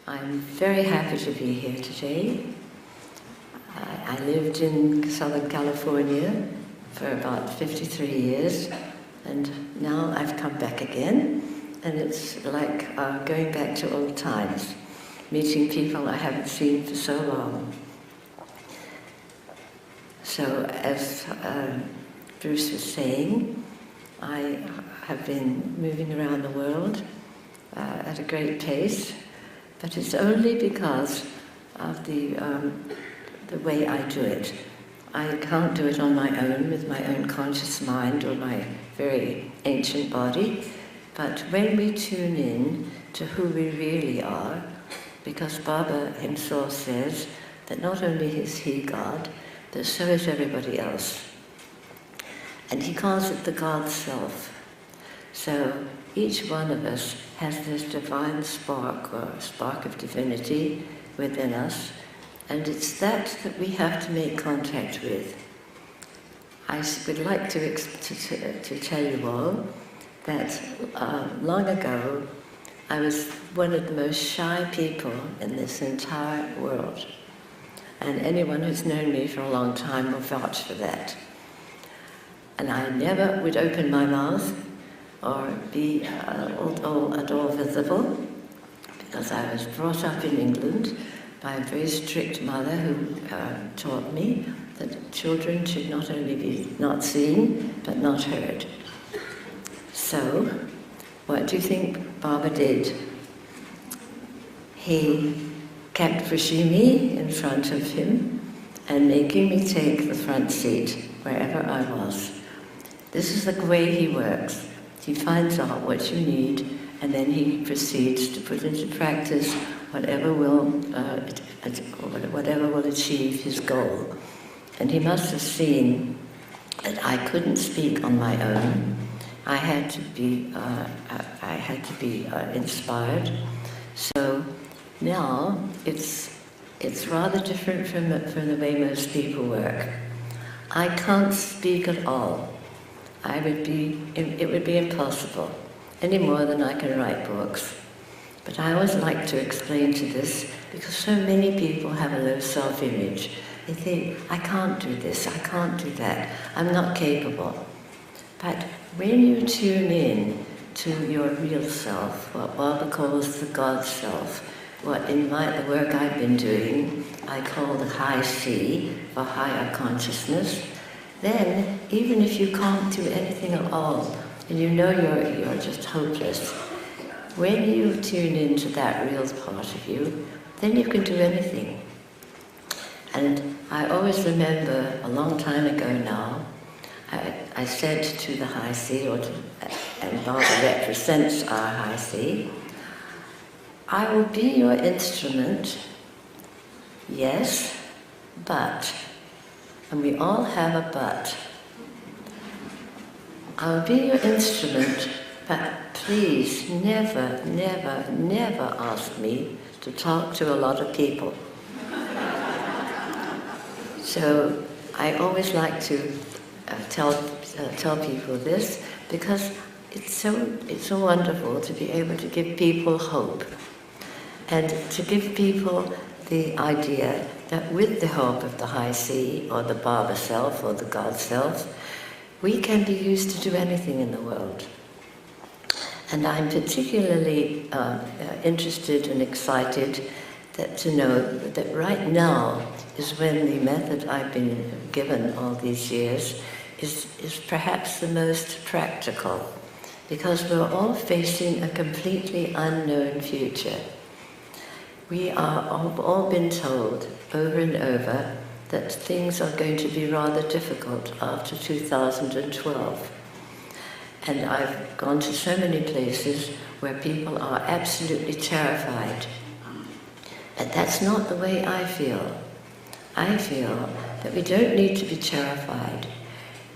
I'm very happy to be here today. I lived in Southern California for about 53 years, and now I've come back again, and it's like going back to old times, meeting people I haven't seen for so long. So, as Bruce was saying, I have been moving around the world at a great pace, but it's only because of the way I do it. I can't do it on my own with my own conscious mind or my very ancient body, but when we tune in to who we really are, because Baba himself says that not only is he God, but so is everybody else. And he calls it the God Self. So each one of us has this divine spark, or spark of divinity within us, and it's that we have to make contact with. I would like to tell you all that long ago I was one of the most shy people in this entire world, and anyone who's known me for a long time will vouch for that. And I never would open my mouth or be at all visible, because I was brought up in England by a very strict mother who taught me that children should not only be not seen, but not heard. So, what do you think Baba did? He kept pushing me in front of him and making me take the front seat wherever I was. This is the way he works. He finds out what you need, and then he proceeds to put into practice whatever will achieve his goal. And he must have seen that I couldn't speak on my own. I had to be inspired. So now it's rather different from the way most people work. I can't speak at all. It would be impossible, any more than I can write books. But I always like to explain to this, because so many people have a low self-image. They think, I can't do this, I can't do that, I'm not capable. But when you tune in to your real self, what Baba calls the God Self, what in the work I've been doing, I call the high C, for higher consciousness, then even if you can't do anything at all, and you know you're just hopeless, when you tune into that real part of you, then you can do anything. And I always remember a long time ago now, I said to the high C, and Baba represents our high C, I will be your instrument, yes, but, and we all have a but. I'll be your instrument, but please never, never, never ask me to talk to a lot of people. So I always like to tell people this, because it's so wonderful to be able to give people hope, and to give people the idea that with the help of the high C, or the Baba Self, or the God Self, we can be used to do anything in the world. And I'm particularly interested and excited to know that right now is when the method I've been given all these years is perhaps the most practical, because we're all facing a completely unknown future. We are all been told over and over that things are going to be rather difficult after 2012. And I've gone to so many places where people are absolutely terrified. But that's not the way I feel. I feel that we don't need to be terrified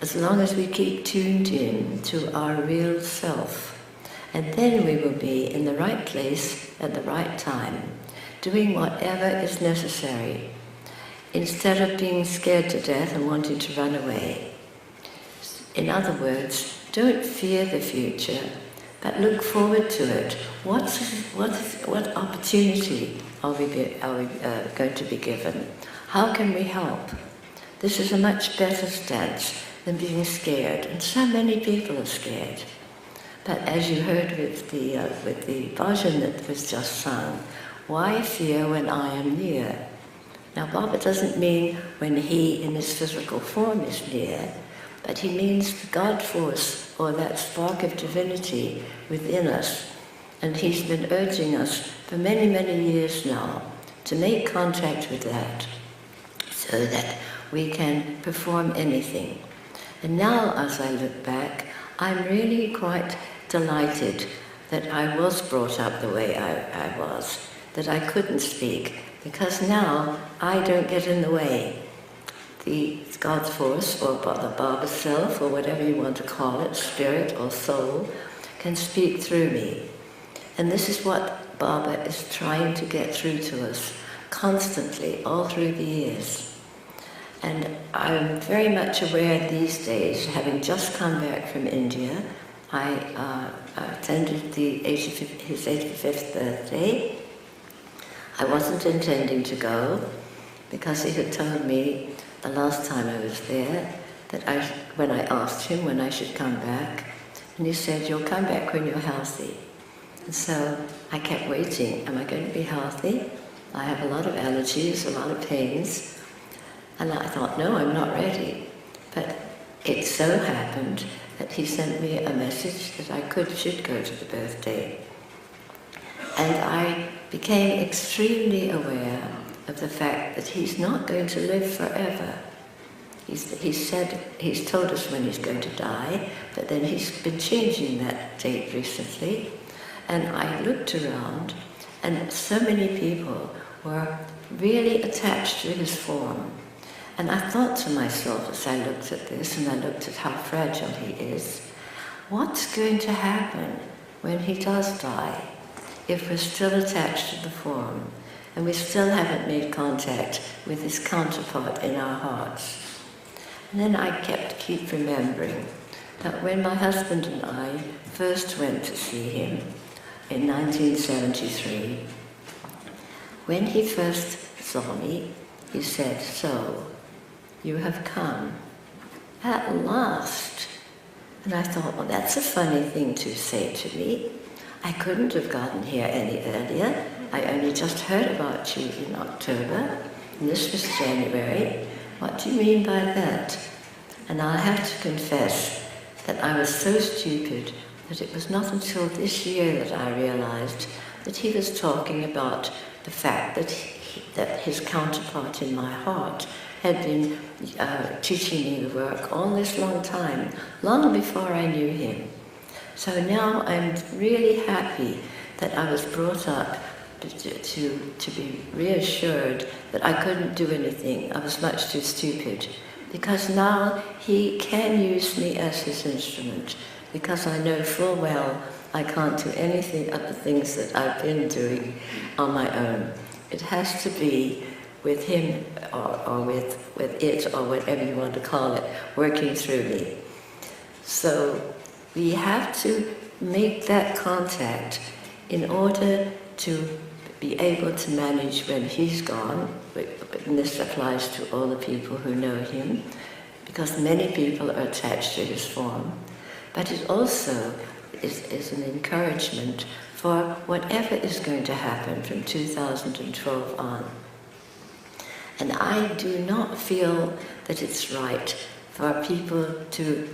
as long as we keep tuned in to our real self. And then we will be in the right place at the right time, doing whatever is necessary, instead of being scared to death and wanting to run away. In other words, don't fear the future, but look forward to it. What opportunity are we going to be given? How can we help? This is a much better stance than being scared, and so many people are scared. But as you heard with the bhajan that was just sung, why fear when I am near? Now Baba doesn't mean when he in his physical form is near, but he means the God force, or that spark of divinity within us. And he's been urging us for many, many years now to make contact with that so that we can perform anything. And now as I look back, I'm really quite delighted that I was brought up the way I was, that I couldn't speak, because now I don't get in the way. The God's force, or the Baba self, or whatever you want to call it, spirit or soul, can speak through me. And this is what Baba is trying to get through to us constantly, all through the years. And I'm very much aware these days, having just come back from India, I attended his 85th birthday. I wasn't intending to go, because he had told me the last time I was there, that when I asked him when I should come back, and he said, you'll come back when you're healthy. And so I kept waiting, am I going to be healthy? I have a lot of allergies, a lot of pains. And I thought, no, I'm not ready. But it so happened that he sent me a message that I should go to the birthday. And I became extremely aware of the fact that he's not going to live forever. He's told us when he's going to die, but then he's been changing that date recently. And I looked around, and so many people were really attached to his form. And I thought to myself as I looked at this, and I looked at how fragile he is, what's going to happen when he does die, if we're still attached to the form, and we still haven't made contact with his counterpart in our hearts? And then I keep remembering that when my husband and I first went to see him in 1973, when he first saw me, he said, so, you have come at last. And I thought, well, that's a funny thing to say to me. I couldn't have gotten here any earlier. I only just heard about you in October, and this was January. What do you mean by that? And I have to confess that I was so stupid that it was not until this year that I realized that he was talking about the fact that his counterpart in my heart had been teaching me the work all this long time, long before I knew him. So now I'm really happy that I was brought up to be reassured that I couldn't do anything. I was much too stupid. Because now he can use me as his instrument, because I know full well I can't do anything of the things that I've been doing on my own. It has to be with him or with it, or whatever you want to call it, working through me. So we have to make that contact in order to be able to manage when he's gone, and this applies to all the people who know him, because many people are attached to his form, but it also is an encouragement for whatever is going to happen from 2012 on. And I do not feel that it's right for people to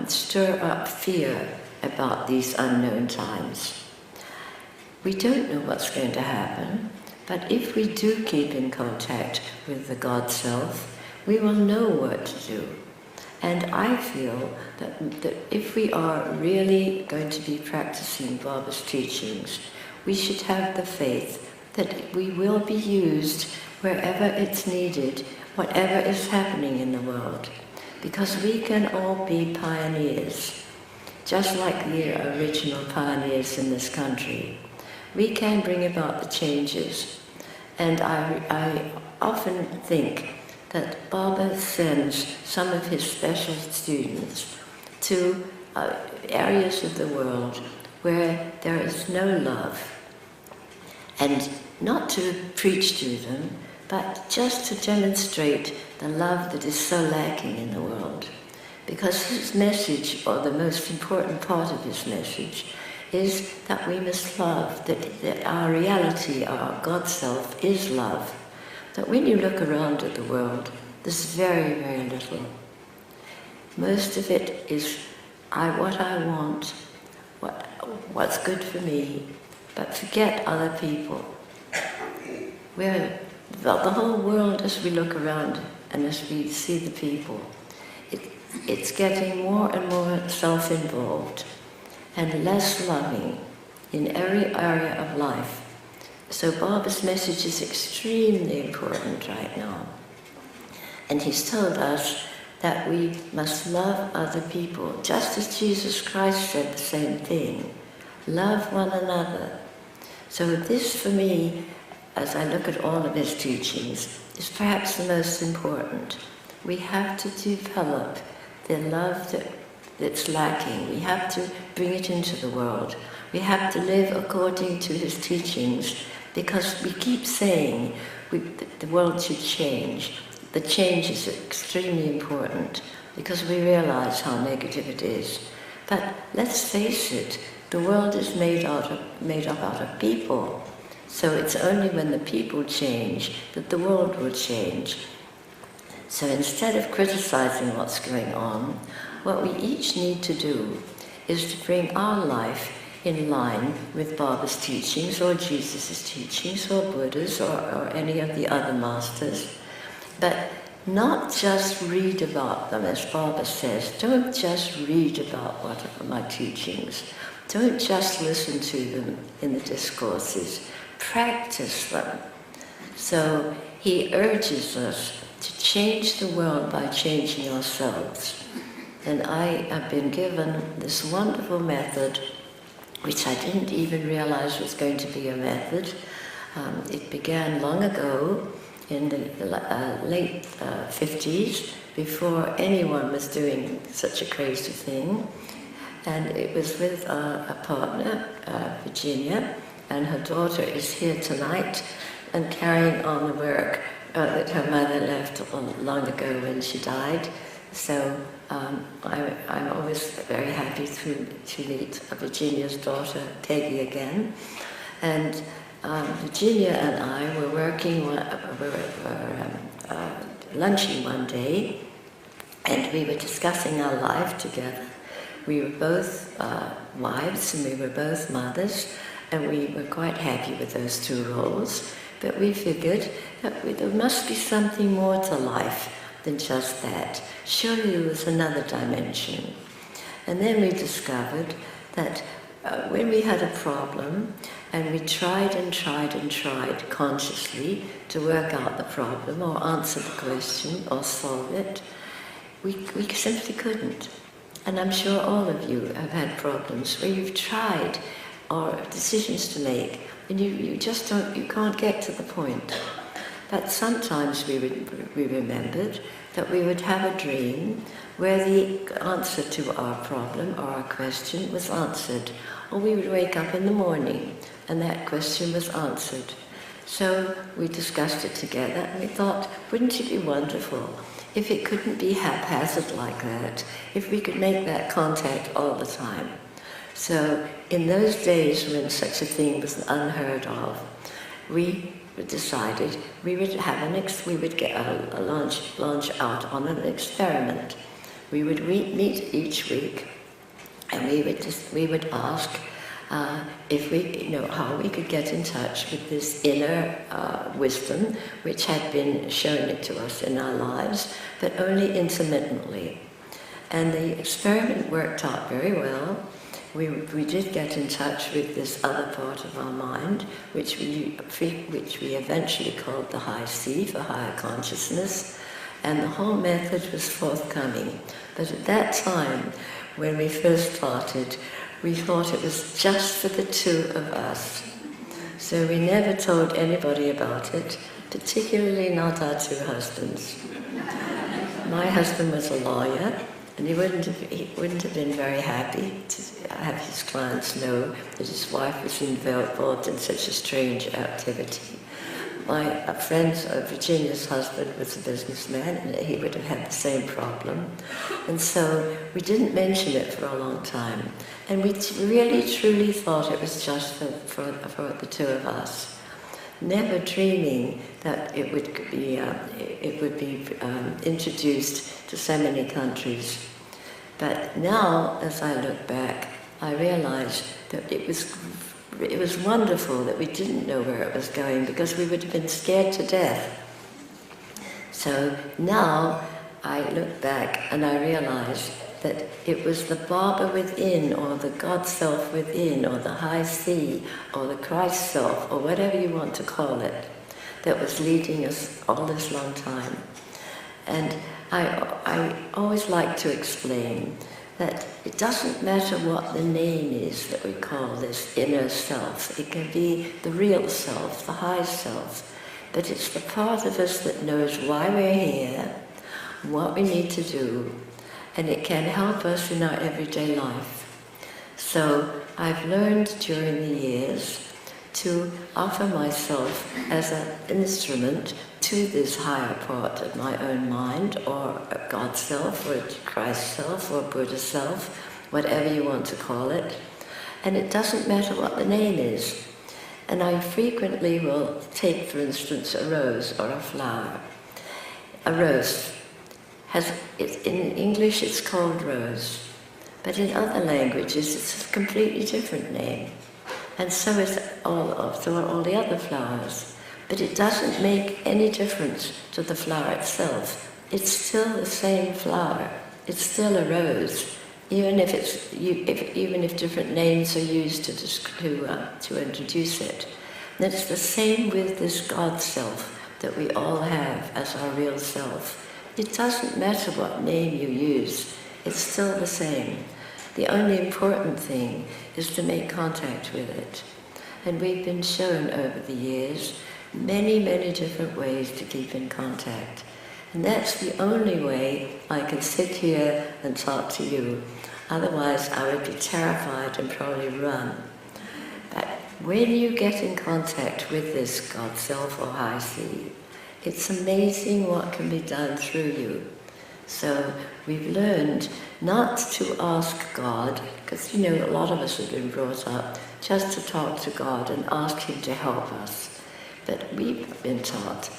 stir up fear about these unknown times. We don't know what's going to happen, but if we do keep in contact with the God Self, we will know what to do. And I feel that if we are really going to be practicing Baba's teachings, we should have the faith that we will be used wherever it's needed, whatever is happening in the world. Because we can all be pioneers, just like the original pioneers in this country. We can bring about the changes. And I often think that Baba sends some of his special students to areas of the world where there is no love. And not to preach to them, but just to demonstrate the love that is so lacking in the world. Because his message, or the most important part of his message, is that we must love, that our reality, our God self is love. That when you look around at the world, there's very, very little. Most of it is what I want, what's good for me, but forget other people. The whole world, as we look around and as we see the people, it's getting more and more self-involved and less loving in every area of life. So Baba's message is extremely important right now. And he's told us that we must love other people, just as Jesus Christ said the same thing. Love one another. So this, for me, as I look at all of his teachings, is perhaps the most important. We have to develop the love that's lacking. We have to bring it into the world. We have to live according to his teachings, because we keep saying the world should change. The change is extremely important, because we realize how negative it is. But let's face it, the world is made up out of people. So it's only when the people change that the world will change. So instead of criticizing what's going on, what we each need to do is to bring our life in line with Baba's teachings, or Jesus' teachings, or Buddha's, or any of the other masters. But not just read about them, as Baba says. Don't just read about what are my teachings. Don't just listen to them in the discourses. Practice them. So he urges us to change the world by changing ourselves. And I have been given this wonderful method, which I didn't even realize was going to be a method. It began long ago, in the late 50s, before anyone was doing such a crazy thing. And it was with a partner, Virginia, and her daughter is here tonight and carrying on the work that her mother left long ago when she died. So I'm always very happy to meet Virginia's daughter, Peggy, again. And Virginia and I were lunching one day, and we were discussing our life together. We were both wives, and we were both mothers, and we were quite happy with those two roles. But we figured that there must be something more to life than just that. Surely there was another dimension. And then we discovered that when we had a problem, and we tried and tried and tried consciously to work out the problem, or answer the question, or solve it, we simply couldn't. And I'm sure all of you have had problems where you've tried, or decisions to make, and you just you can't get to the point. But sometimes we remembered that we would have a dream where the answer to our problem or our question was answered. Or we would wake up in the morning and that question was answered. So we discussed it together and we thought, wouldn't it be wonderful if it couldn't be haphazard like that, if we could make that contact all the time. So in those days when such a thing was unheard of, we decided we would launch out on an experiment. We would meet each week, and we would ask how we could get in touch with this inner wisdom, which had been shown it to us in our lives, but only intermittently. And the experiment worked out very well. We did get in touch with this other part of our mind, which we eventually called the high C, for higher consciousness, and the whole method was forthcoming. But at that time, when we first started, we thought it was just for the two of us. So we never told anybody about it, particularly not our two husbands. My husband was a lawyer, And he wouldn't have been very happy to have his clients know that his wife was involved in such a strange activity. A friend, Virginia's husband, was a businessman, and he would have had the same problem. And so we didn't mention it for a long time. And we really, truly thought it was just for the two of us, never dreaming that it would be introduced to so many countries. But now, as I look back, I realize that it was wonderful that we didn't know where it was going, because we would have been scared to death. So now I look back and I realize that it was the Baba within, or the God Self within, or the High Sea, or the Christ Self, or whatever you want to call it, that was leading us all this long time. And I always like to explain that it doesn't matter what the name is that we call this inner self. It can be the real self, the high self, but it's the part of us that knows why we're here, what we need to do, and it can help us in our everyday life. So I've learned during the years to offer myself as an instrument to this higher part of my own mind, or God Self, or Christ Self, or Buddha Self, whatever you want to call it. And it doesn't matter what the name is. And I frequently will take, for instance, a rose or a flower. A rose in English it's called rose, but in other languages it's a completely different name. And so is all the other flowers. But it doesn't make any difference to the flower itself. It's still the same flower. It's still a rose, even if different names are used to introduce it. And it's the same with this God Self that we all have as our real self. It doesn't matter what name you use. It's still the same. The only important thing is to make contact with it. And we've been shown over the years many, many different ways to keep in contact. And that's the only way I can sit here and talk to you. Otherwise, I would be terrified and probably run. But when you get in contact with this God Self or High Sea, it's amazing what can be done through you. So we've learned not to ask God, because a lot of us have been brought up just to talk to God and ask Him to help us. But we've been taught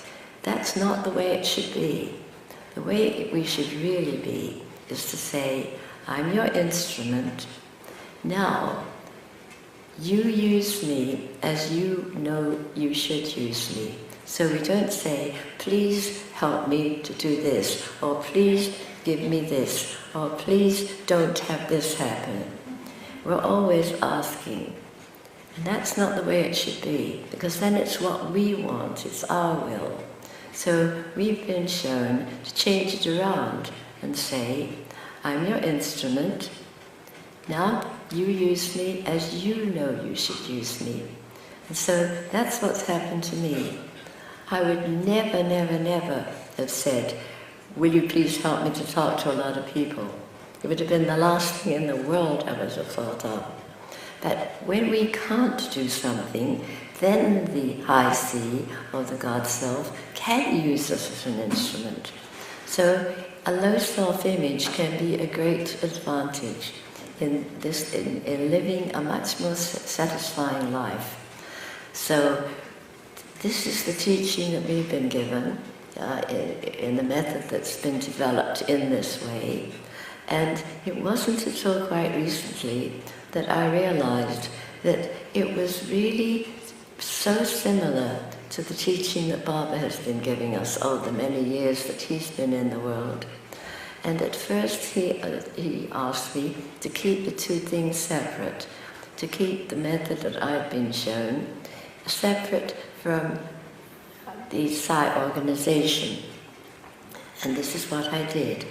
that's not the way it should be. The way we should really be is to say, I'm your instrument. Now, you use me as you know you should use me. So we don't say, please help me to do this, or please give me this, or please don't have this happen. We're always asking. And that's not the way it should be, because then it's what we want, it's our will. So we've been shown to change it around and say, I'm your instrument. Now you use me as you know you should use me. And so that's what's happened to me. I would never, never, never have said, will you please help me to talk to a lot of people? It would have been the last thing in the world I would have thought of. But when we can't do something, then the High Sea or the God Self can use us as an instrument. So a low self-image can be a great advantage in living a much more satisfying life. So this is the teaching that we've been given in the method that's been developed in this way. And it wasn't until quite recently that I realized that it was really so similar to the teaching that Baba has been giving us all the many years that he's been in the world. And at first he asked me to keep the two things separate, to keep the method that I'd been shown separate from the Sai organization. And this is what I did.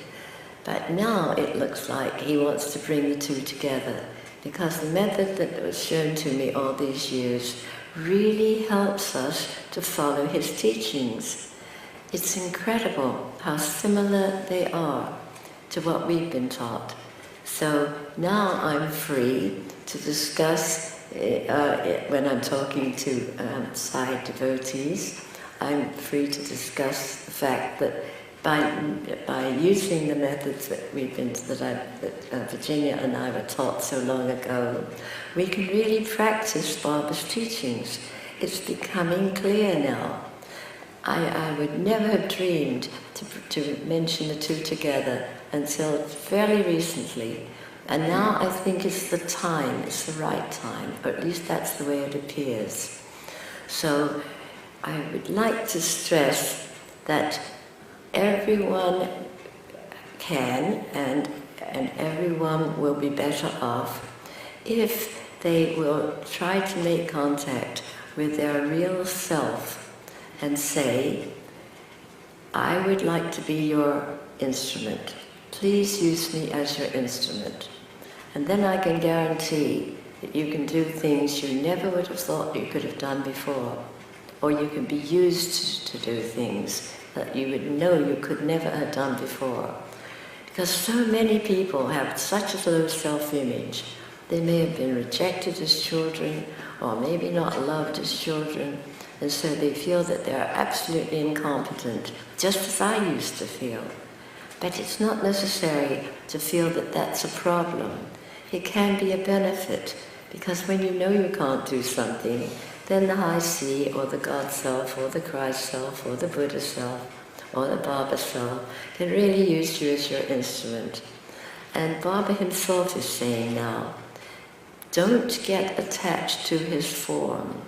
But now it looks like he wants to bring the two together, because the method that was shown to me all these years really helps us to follow his teachings. It's incredible how similar they are. to what we've been taught. So now I'm free to discuss, when I'm talking to Sai devotees, I'm free to discuss the fact that by using the methods that Virginia and I were taught so long ago, we can really practice Baba's teachings. It's becoming clear now. I would never have dreamed to mention the two together until fairly recently. And now I think it's the time, it's the right time, or at least that's the way it appears. So I would like to stress that everyone can and everyone will be better off if they will try to make contact with their real self and say, I would like to be your instrument. Please use me as your instrument. And then I can guarantee that you can do things you never would have thought you could have done before. Or you can be used to do things that you would know you could never have done before. Because so many people have such a low self-image. They may have been rejected as children, or maybe not loved as children, and so they feel that they're absolutely incompetent, just as I used to feel. But it's not necessary to feel that that's a problem. It can be a benefit, because when you know you can't do something, then the high C, or the God self, or the Christ self, or the Buddha self, or the Baba self can really use you as your instrument. And Baba himself is saying now, don't get attached to his form.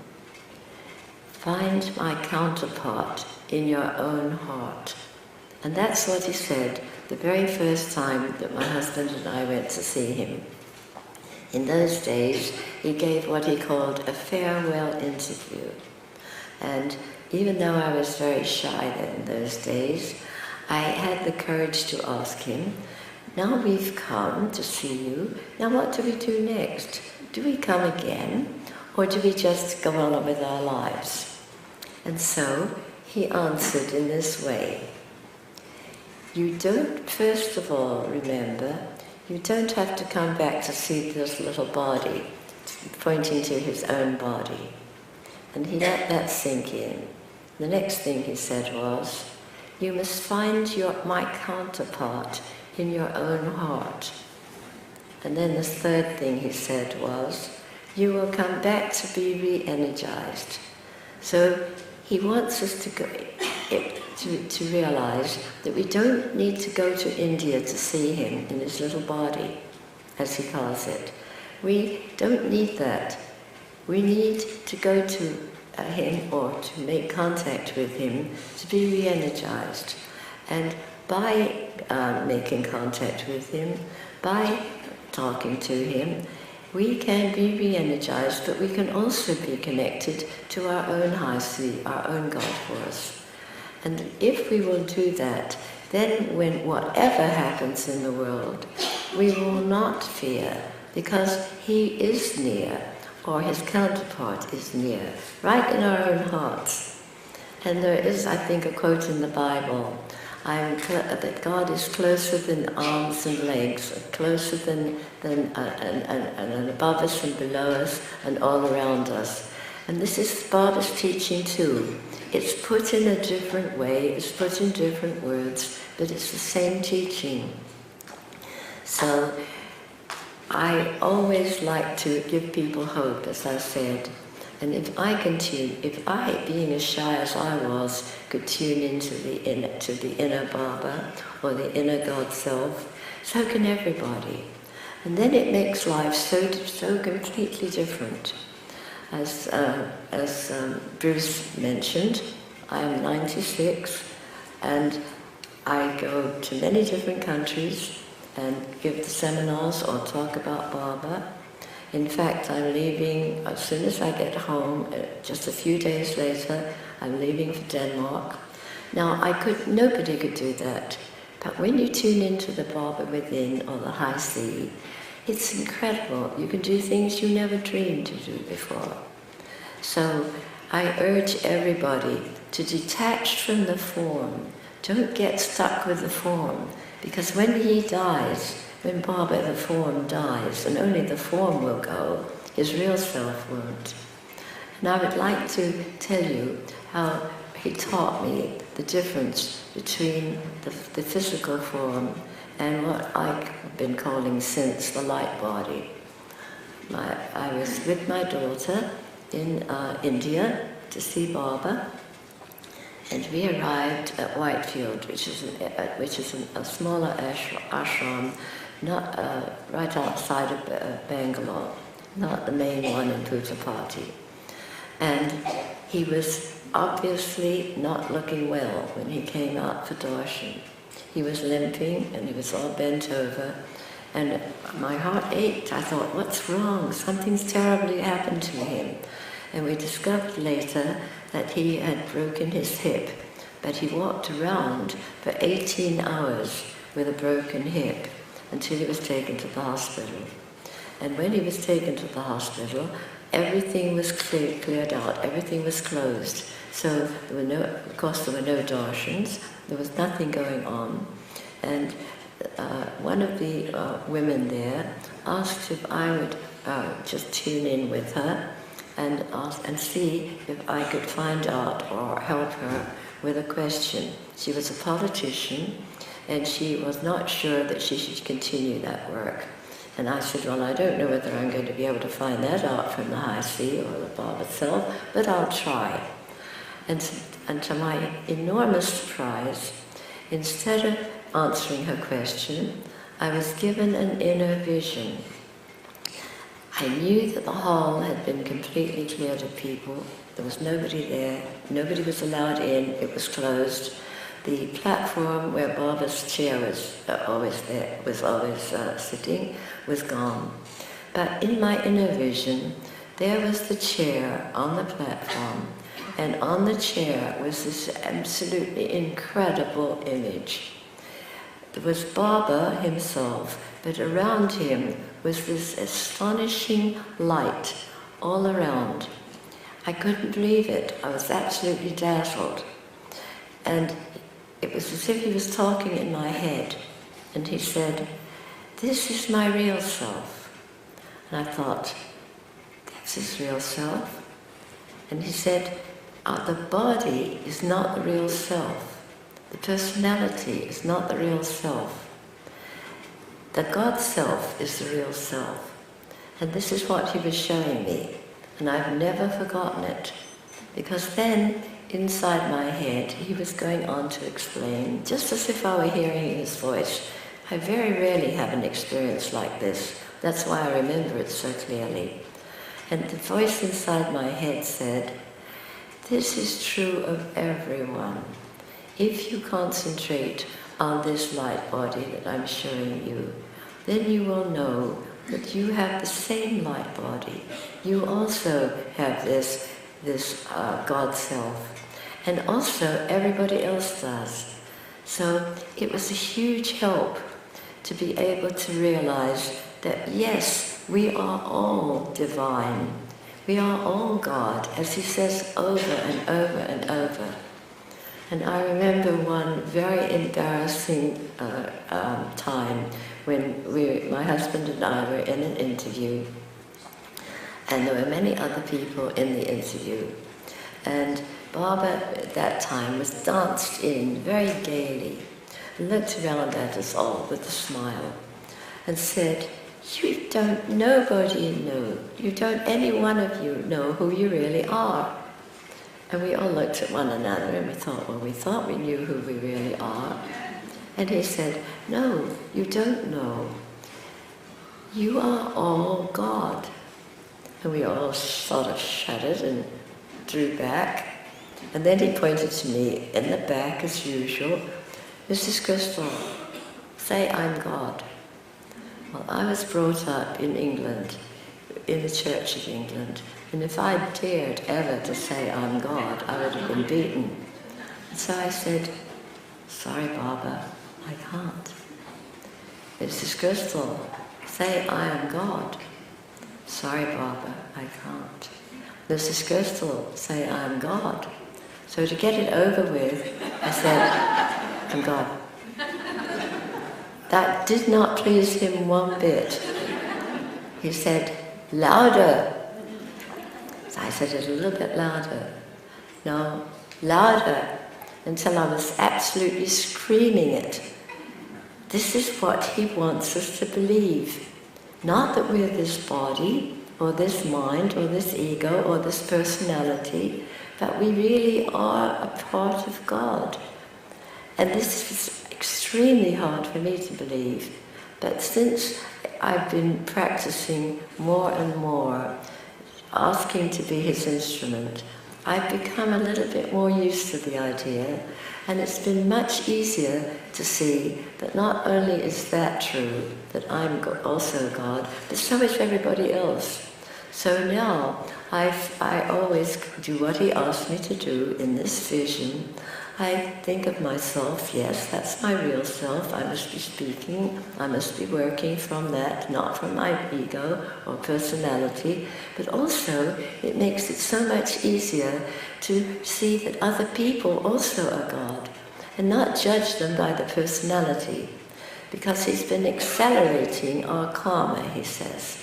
Find my counterpart in your own heart. And that's what he said the very first time that my husband and I went to see him. In those days, he gave what he called a farewell interview. And even though I was very shy in those days, I had the courage to ask him, now we've come to see you, now what do we do next? Do we come again, or do we just go on with our lives? And so he answered in this way. You don't, first of all, remember, you don't have to come back to see this little body, pointing to his own body. And he let that sink in. The next thing he said was, you must find my counterpart in your own heart. And then the third thing he said was, you will come back to be re-energized. So he wants us to realize that we don't need to go to India to see him in his little body, as he calls it. We don't need that. We need to go to him, or to make contact with him, to be re-energized. And by making contact with him, by talking to him, we can be re-energized, but we can also be connected to our own high C, our own God force. And if we will do that, then when whatever happens in the world, we will not fear, because he is near, or his counterpart is near, right in our own hearts. And there is, I think, a quote in the Bible, that God is closer than arms and legs, closer than and above us and below us and all around us. And this is Baba's teaching too. It's put in a different way, it's put in different words, but it's the same teaching. So I always like to give people hope, as I said. And if I, being as shy as I was, could tune into the inner Baba, or the inner God self, so can everybody. And then it makes life so completely different. As Bruce mentioned, I am 96, and I go to many different countries and give the seminars or talk about Baba. In fact, I'm leaving as soon as I get home. Just a few days later, I'm leaving for Denmark. Now, nobody could do that, but when you tune into the Baba within, or the high C, it's incredible. You can do things you never dreamed to do before. So I urge everybody to detach from the form, don't get stuck with the form, because when he dies, when Baba the form dies, and only the form will go, his real self won't. And I would like to tell you how he taught me the difference between the physical form and what I've been calling since the light body. I was with my daughter in India to see Baba, and we arrived at Whitefield, which is a smaller ashram, not right outside of Bangalore, not the main one in Puttapati. And he was obviously not looking well when he came out for darshan. He was limping and he was all bent over, and my heart ached. I thought, what's wrong? Something's terribly happened to him. And we discovered later that he had broken his hip, but he walked around for 18 hours with a broken hip until he was taken to the hospital. And when he was taken to the hospital, everything was cleared out, everything was closed. So there were no, of course there were no darshans, there was nothing going on. And one of the women there asked if I would just tune in with her and see if I could find out or help her with a question. She was a politician, and she was not sure that she should continue that work. And I said, well, I don't know whether I'm going to be able to find that out from the high sea or the Baba itself, but I'll try. And to my enormous surprise, instead of answering her question, I was given an inner vision. I knew that the hall had been completely cleared of people. There was nobody there. Nobody was allowed in. It was closed. The platform where Baba's chair was always there, sitting, was gone. But in my inner vision, there was the chair on the platform, and on the chair was this absolutely incredible image. There was Baba himself, but around him was this astonishing light all around. I couldn't believe it. I was absolutely dazzled. And it was as if he was talking in my head. And he said, this is my real self. And I thought, that's his real self? And he said, the body is not the real self. The personality is not the real self. The God self is the real self. And this is what he was showing me. And I've never forgotten it. Because then, inside my head, he was going on to explain, just as if I were hearing his voice. I very rarely have an experience like this. That's why I remember it so clearly. And the voice inside my head said, this is true of everyone. If you concentrate on this light body that I'm showing you, then you will know that you have the same light body. You also have this God self. And also everybody else does. So it was a huge help to be able to realize that yes, we are all divine. We are all God, as he says over and over and over. And I remember one very embarrassing time when my husband and I were in an interview, and there were many other people in the interview. And Baba at that time was danced in very gaily, looked around at us all with a smile, and said, any one of you know who you really are. And we all looked at one another and we thought, well, we thought we knew who we really are. And he said, no, you don't know. You are all God. And we all sort of shuddered and drew back. And then he pointed to me in the back as usual, Mrs. Krystal, say I'm God. Well, I was brought up in England, in the Church of England, and if I dared ever to say I'm God, I would have been beaten. And so I said, sorry, Baba, I can't. Mrs. Krystal, say I am God. Sorry, Baba, I can't. Mrs. Krystal, say I am God. So to get it over with, I said, I'm gone. That did not please him one bit. He said, louder. So I said it a little bit louder. No, louder, until I was absolutely screaming it. This is what he wants us to believe. Not that we're this body, or this mind, or this ego, or this personality, but we really are a part of God. And this is extremely hard for me to believe. But since I've been practicing more and more, asking to be his instrument, I've become a little bit more used to the idea, and it's been much easier to see that not only is that true, that I'm also God, but so is everybody else. So now I always do what he asked me to do in this vision. I think of myself, yes, that's my real self. I must be speaking, I must be working from that, not from my ego or personality. But also, it makes it so much easier to see that other people also are God, and not judge them by the personality. Because he's been accelerating our karma, he says.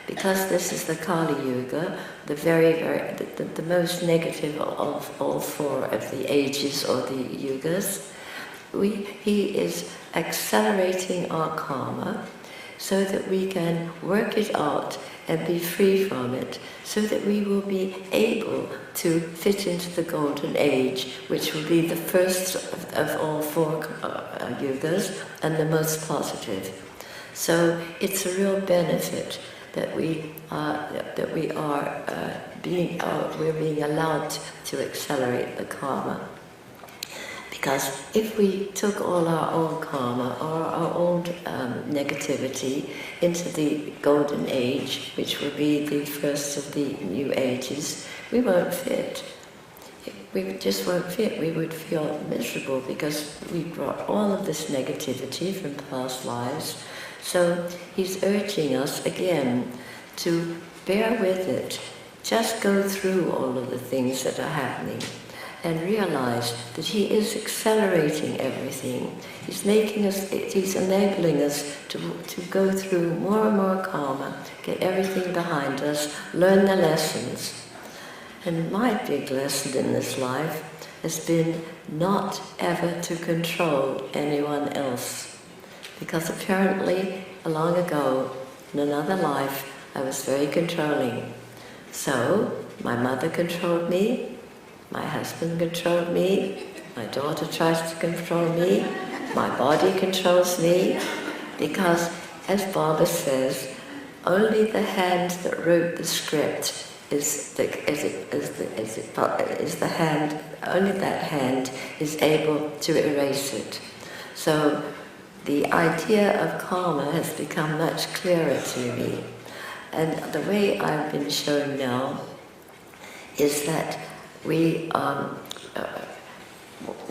Because this is the Kali Yuga, the most negative of all four of the ages or the yugas, he is accelerating our karma so that we can work it out and be free from it, so that we will be able to fit into the golden age, which will be the first of all four yugas and the most positive. So it's a real benefit that we're being allowed to accelerate the karma. Because if we took all our old karma or our old negativity into the golden age, which will be the first of the new ages, we won't fit. We just won't fit. We would feel miserable because we brought all of this negativity from past lives. So he's urging us again to bear with it. Just go through all of the things that are happening and realize that he is accelerating everything. He's enabling us to go through more and more karma, get everything behind us, learn the lessons. And my big lesson in this life has been not ever to control anyone else. Because apparently, long ago, in another life, I was very controlling. So, my mother controlled me, my husband controlled me, my daughter tries to control me, my body controls me, because, as Baba says, only the hand that wrote the script is the hand, only that hand is able to erase it. So, the idea of karma has become much clearer to me. And the way I've been shown now is that we,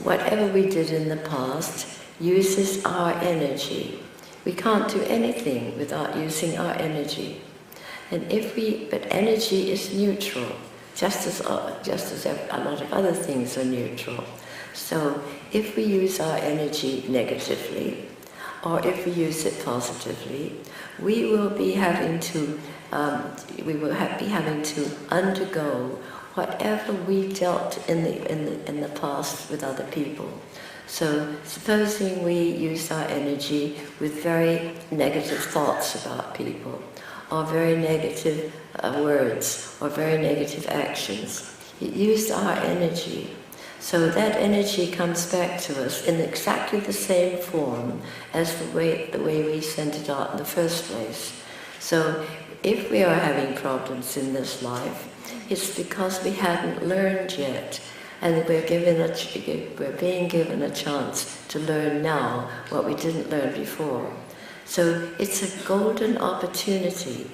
whatever we did in the past uses our energy. We can't do anything without using our energy. And but energy is neutral, just as a lot of other things are neutral. So if we use our energy negatively, or if we use it positively, we will be having to undergo whatever we dealt in the past with other people. So supposing we use our energy with very negative thoughts about people, or very negative words, or very negative actions. It used our energy. So that energy comes back to us in exactly the same form as the way we sent it out in the first place. So if we are having problems in this life, it's because we hadn't learned yet, and we're being given a chance to learn now what we didn't learn before. So it's a golden opportunity.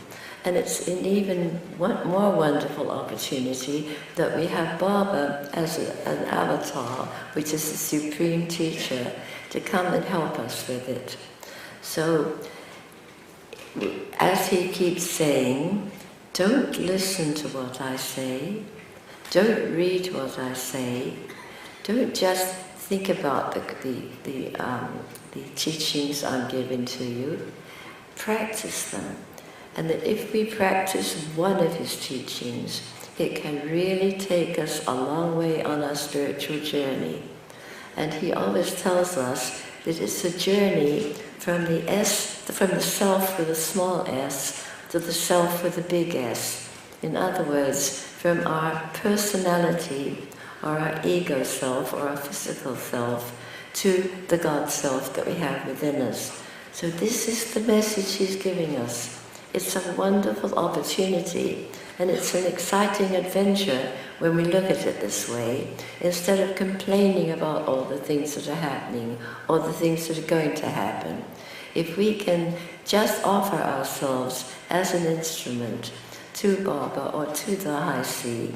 And it's an even more wonderful opportunity that we have Baba as an avatar, which is the supreme teacher, to come and help us with it. So, as he keeps saying, don't listen to what I say, don't read what I say, don't just think about the teachings I'm giving to you, practice them. And that if we practice one of his teachings, it can really take us a long way on our spiritual journey. And he always tells us that it's a journey from the self with a small s to the self with a big S. In other words, from our personality or our ego self or our physical self to the God self that we have within us. So this is the message he's giving us. It's a wonderful opportunity, and it's an exciting adventure when we look at it this way, instead of complaining about all the things that are happening or the things that are going to happen. If we can just offer ourselves as an instrument to Baba or to the high sea,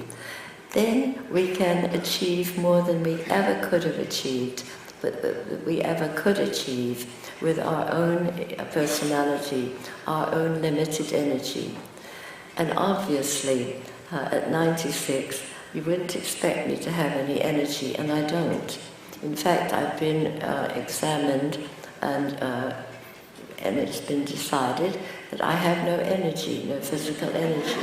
then we can achieve more than we ever could have achieved, but we ever could achieve with our own personality, our own limited energy. And obviously, at 96, you wouldn't expect me to have any energy, and I don't. In fact, I've been examined, and it's been decided that I have no energy, no physical energy.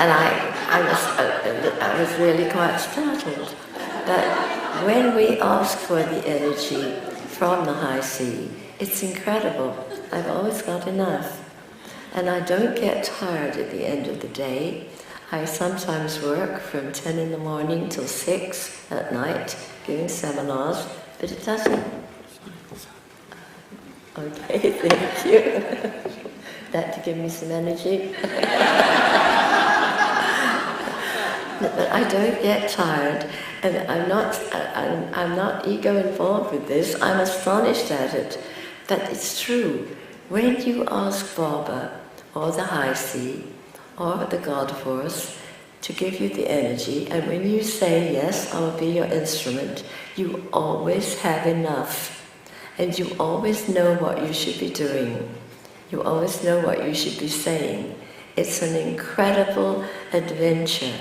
And I was really quite startled. But when we ask for the energy from the high sea, it's incredible. I've always got enough. And I don't get tired at the end of the day. I sometimes work from 10 in the morning till 6 at night, giving seminars, but it doesn't. Okay, thank you. That to give me some energy. But I don't get tired, and I'm not ego involved with this. I'm astonished at it, but it's true. When you ask Baba or the high sea or the God force to give you the energy, and when you say yes, I will be your instrument, you always have enough, and you always know what you should be doing. You always know what you should be saying. It's an incredible adventure.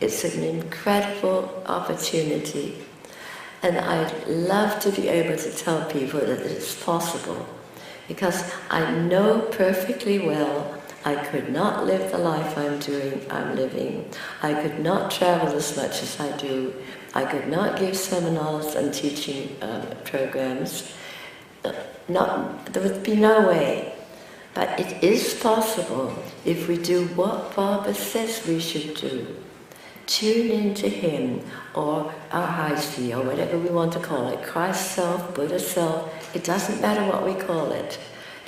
It's an incredible opportunity, and I'd love to be able to tell people that it's possible, because I know perfectly well I could not live the life I'm living. I could not travel as much as I do. I could not give seminars and teaching programs. There would be no way. But it is possible if we do what Baba says we should do. Tune into him, or our high sea, or whatever we want to call it, Christ self, Buddha self, it doesn't matter what we call it.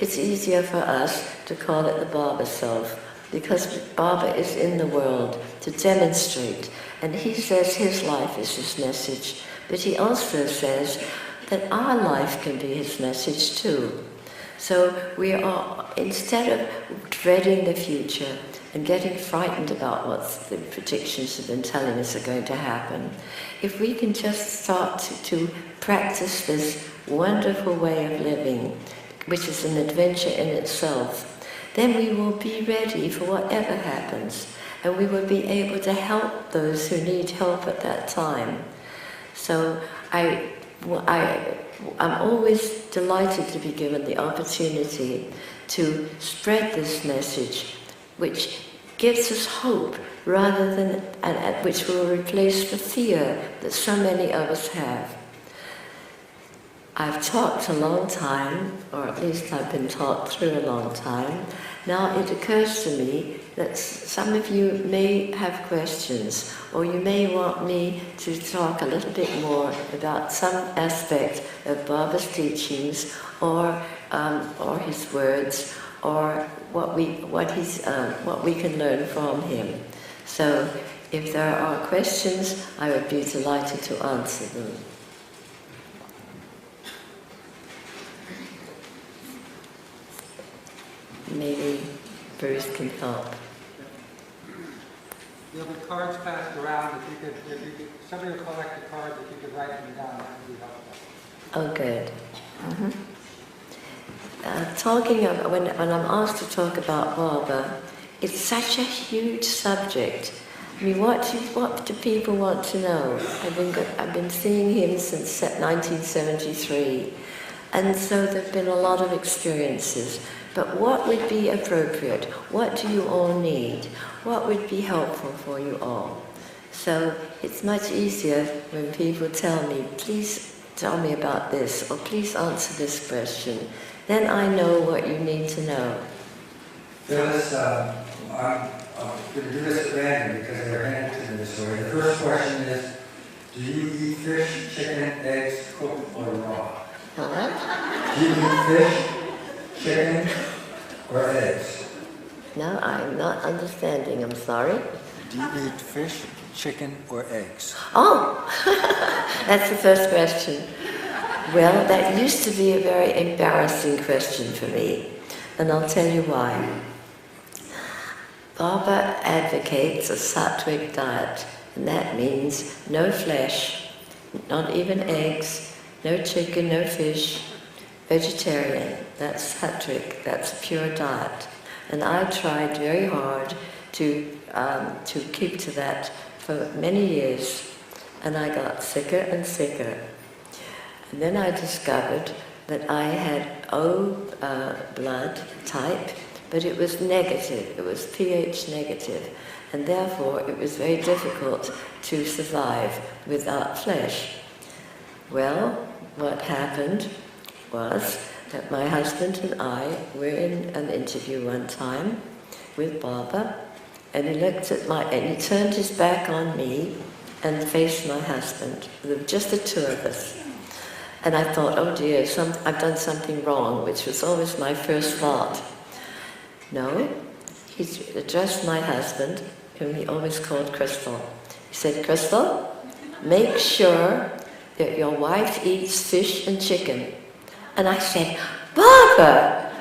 It's easier for us to call it the Baba self, because Baba is in the world to demonstrate, and he says his life is his message, but he also says that our life can be his message too. So we are, instead of dreading the future and getting frightened about what the predictions have been telling us are going to happen, if we can just start to practice this wonderful way of living, which is an adventure in itself, then we will be ready for whatever happens, and we will be able to help those who need help at that time. So I'm always delighted to be given the opportunity to spread this message, which gives us hope, rather than, and which will replace the fear that so many of us have. I've talked a long time, or at least I've been taught through a long time. Now it occurs to me that some of you may have questions, or you may want me to talk a little bit more about some aspect of Baba's teachings, or his words, or what we can learn from him. So if there are questions, I would be delighted to answer them. Maybe Bruce can help. There'll be cards passed around. If you could, somebody will collect the cards. If you could write them down, that would be helpful. Oh, good. Talking about, when I'm asked to talk about Baba, it's such a huge subject. I mean, what do people want to know? I've been seeing him since 1973, and so there've been a lot of experiences. But what would be appropriate? What do you all need? What would be helpful for you all? So it's much easier when people tell me, please tell me about this, or please answer this question. Then I know what you need to know. Phyllis, I'm going to do this at random because they're handed to me this way. The first question is, do you eat fish, chicken, eggs, cooked or raw? What? Do you eat fish, chicken, or eggs? No, I'm not understanding, I'm sorry. Do you eat fish, chicken, or eggs? Oh, that's the first question. Well, that used to be a very embarrassing question for me, and I'll tell you why. Baba advocates a sattvic diet, and that means no flesh, not even eggs, no chicken, no fish, vegetarian. That's sattvic, that's a pure diet. And I tried very hard to keep to that for many years, and I got sicker and sicker. And then I discovered that I had O blood type, but it was negative, it was pH negative, and therefore it was very difficult to survive without flesh. Well, what happened was that my husband and I were in an interview one time with Baba, and he looked at and he turned his back on me and faced my husband. There were just the two of us. And I thought, oh dear, I've done something wrong, which was always my first thought. No, he addressed my husband, whom he always called Krystal. He said, Krystal, make sure that your wife eats fish and chicken. And I said, Baba!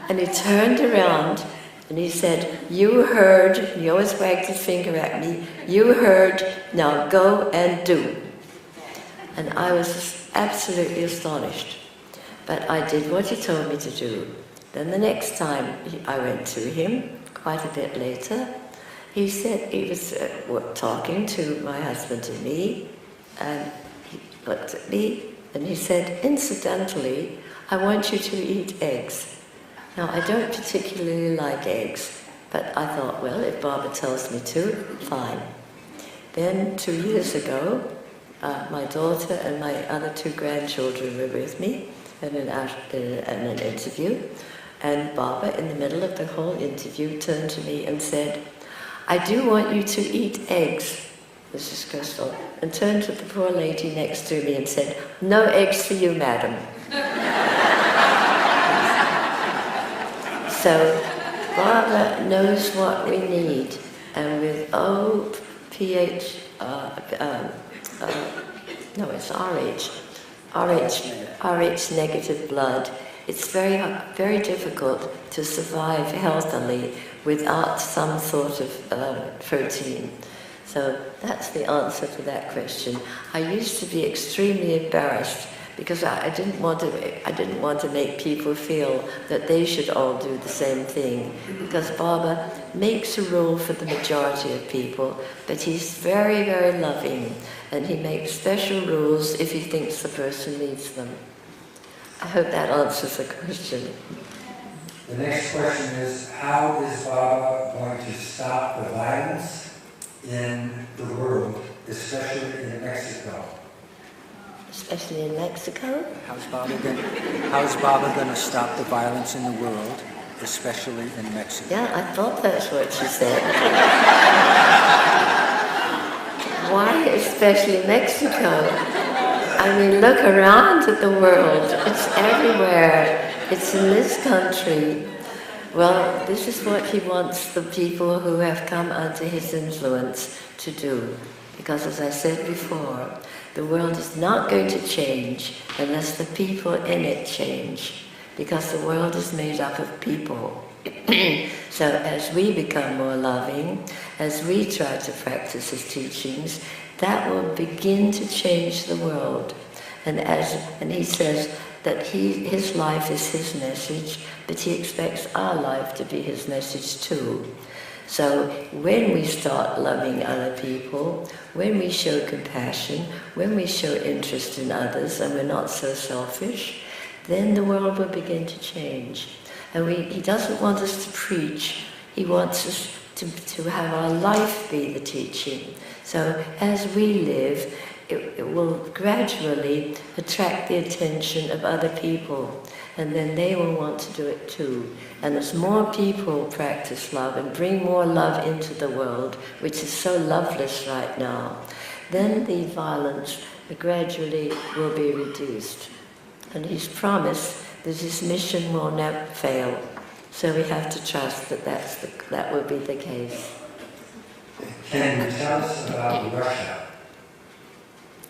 And he turned around and he said, you heard, he always wagged his finger at me, you heard, now go and do. And I was absolutely astonished. But I did what he told me to do. Then the next time I went to him, quite a bit later, he said he was talking to my husband and me, and he looked at me and he said, incidentally, I want you to eat eggs. Now, I don't particularly like eggs, but I thought, well, if Baba tells me to, fine. Then 2 years ago, my daughter and my other 2 grandchildren were with me in an interview, and Baba, in the middle of the whole interview, turned to me and said, I do want you to eat eggs, Mrs. Krystal, and turned to the poor lady next to me and said, no eggs for you, madam. So Baba knows what we need, and with O, pH, no, it's RH negative blood, it's very difficult to survive healthily without some sort of protein. So that's the answer to that question. I used to be extremely embarrassed because I didn't want to make people feel that they should all do the same thing, because Baba makes a rule for the majority of people, but he's very, very loving, and he makes special rules if he thinks the person needs them. I hope that answers the question. The next question is, how is Baba going to stop the violence in the world, especially in Mexico? Especially in Mexico? How's Baba going to stop the violence in the world, especially in Mexico? Yeah, I thought that's what she said. Why especially Mexico? I mean, look around at the world. It's everywhere. It's in this country. Well, this is what he wants the people who have come under his influence to do. Because as I said before, the world is not going to change unless the people in it change. Because the world is made up of people. So as we become more loving, as we try to practice his teachings, that will begin to change the world. And he says that his life is his message, but he expects our life to be his message too. So when we start loving other people, when we show compassion, when we show interest in others, and we're not so selfish, then the world will begin to change. And he doesn't want us to preach, he wants us to have our life be the teaching. So as we live, it will gradually attract the attention of other people, and then they will want to do it too. And as more people practice love and bring more love into the world, which is so loveless right now, then the violence gradually will be reduced. And he's promised that his mission will never fail. So we have to trust that that will be the case. Can you tell us about Russia?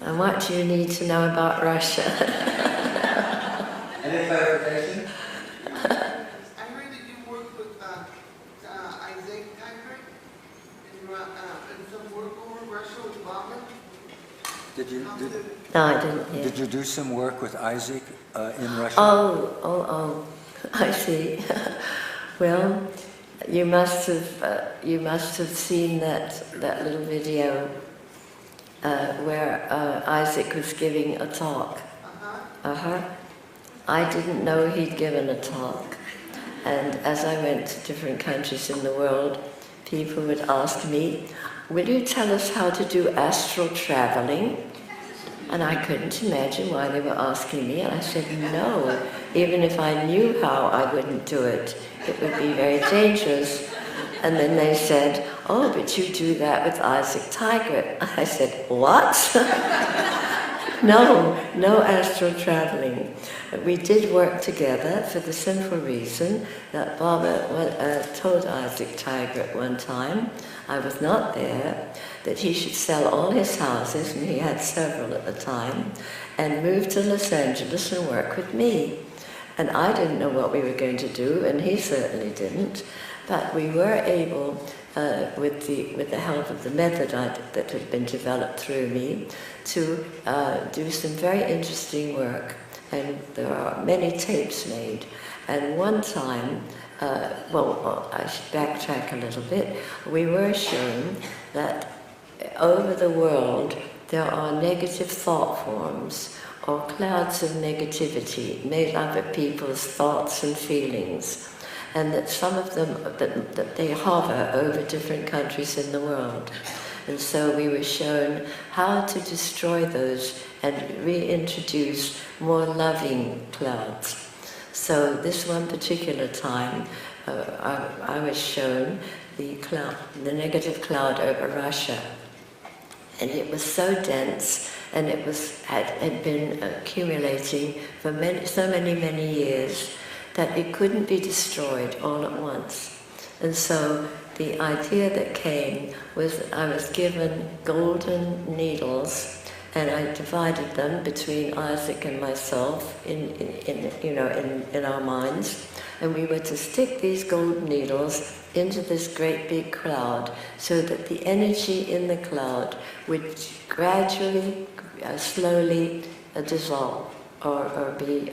And what do you need to know about Russia? Any clarification? I heard that you worked with Isaac Tiger in some work over Russia with Baba. No, I didn't hear. Did you do some work with Isaac in Russia? Oh, I see. Well, you must have seen that little video where Isaac was giving a talk. I didn't know he'd given a talk, and as I went to different countries in the world, people would ask me, "Will you tell us how to do astral traveling?" And I couldn't imagine why they were asking me, and I said, no, even if I knew how, I wouldn't do it. It would be very dangerous. And then they said, "Oh, but you do that with Isaac Tiger." I said, "What?" No astral traveling. We did work together for the simple reason that Baba told Isaac Tiger at one time, I was not there, that he should sell all his houses, and he had several at the time, and move to Los Angeles and work with me. And I didn't know what we were going to do, and he certainly didn't. But we were able, with the help of the method that had been developed through me, to do some very interesting work. And there are many tapes made. And one time, I should backtrack a little bit, we were shown that over the world there are negative thought forms, or clouds of negativity made up of people's thoughts and feelings, and that some of them, that they hover over different countries in the world. And so we were shown how to destroy those and reintroduce more loving clouds. So this one particular time, I was shown the negative cloud over Russia. And it was so dense, and it had been accumulating for so many years that it couldn't be destroyed all at once. And so the idea that came was that I was given golden needles, and I divided them between Isaac and myself in our minds, and we were to stick these golden needles into this great big cloud, so that the energy in the cloud would gradually, slowly dissolve or be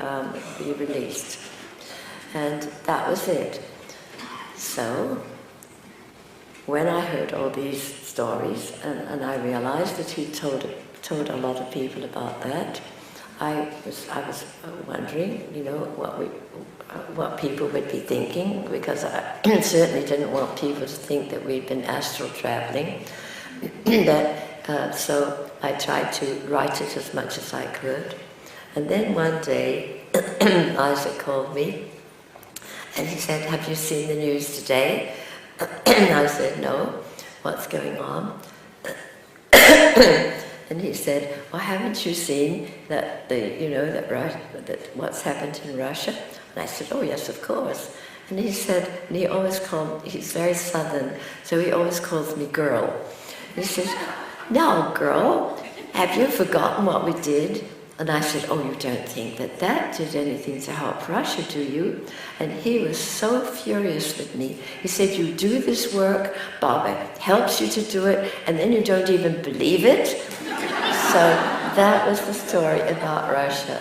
released. And that was it. So when I heard all these stories, and I realized that he told a lot of people about that, I was wondering, what people would be thinking, because I certainly didn't want people to think that we'd been astral traveling. So I tried to write it as much as I could. And then one day, Isaac called me, and he said, "Have you seen the news today?" I said, "No. What's going on?" And he said, "Well, haven't you seen that what's happened in Russia?" And I said, "Oh yes, of course." And he said, and he's very southern, so he always calls me girl. He says, "Now, girl, have you forgotten what we did?" And I said, "Oh, you don't think that did anything to help Russia, do you?" And he was so furious with me. He said, "You do this work, Baba helps you to do it, and then you don't even believe it?" So that was the story about Russia.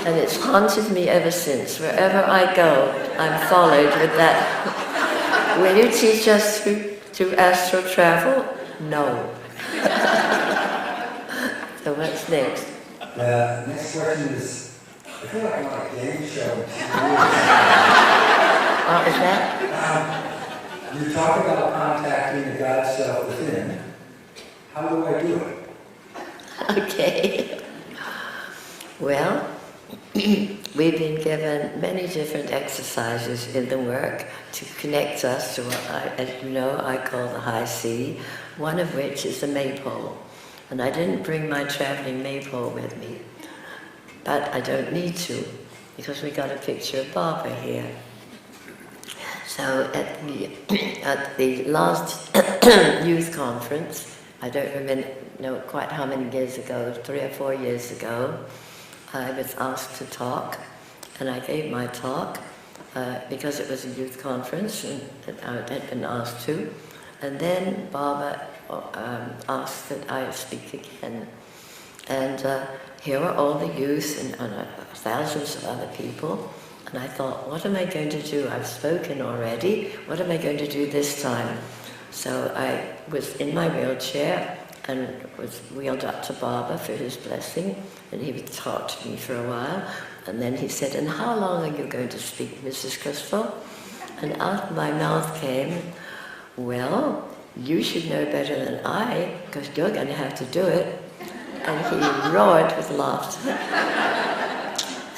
And it's haunted me ever since. Wherever I go, I'm followed with that. "Will you teach us to astral travel? No. So what's next? The next question is, I feel like I'm on a game show. What is that? You talk about contacting the God self within. How do I do it? Okay. Well, we've been given many different exercises in the work to connect us to what as you know, I call the high C, one of which is the maypole. And I didn't bring my traveling maypole with me, but I don't need to, because we got a picture of Baba here. So at the last youth conference, I don't know quite how many years ago, 3 or 4 years ago, I was asked to talk, and I gave my talk because it was a youth conference and I had been asked to. And then Baba asked that I speak again. And here were all the youth and thousands of other people. And I thought, what am I going to do? I've spoken already. What am I going to do this time? So I was in my wheelchair and was wheeled up to Baba for his blessing. And he would talk to me for a while. And then he said, and how long are you going to speak, Mrs. Krystal? And out of my mouth came, well, you should know better than I, because you're going to have to do it. And he roared with laughter.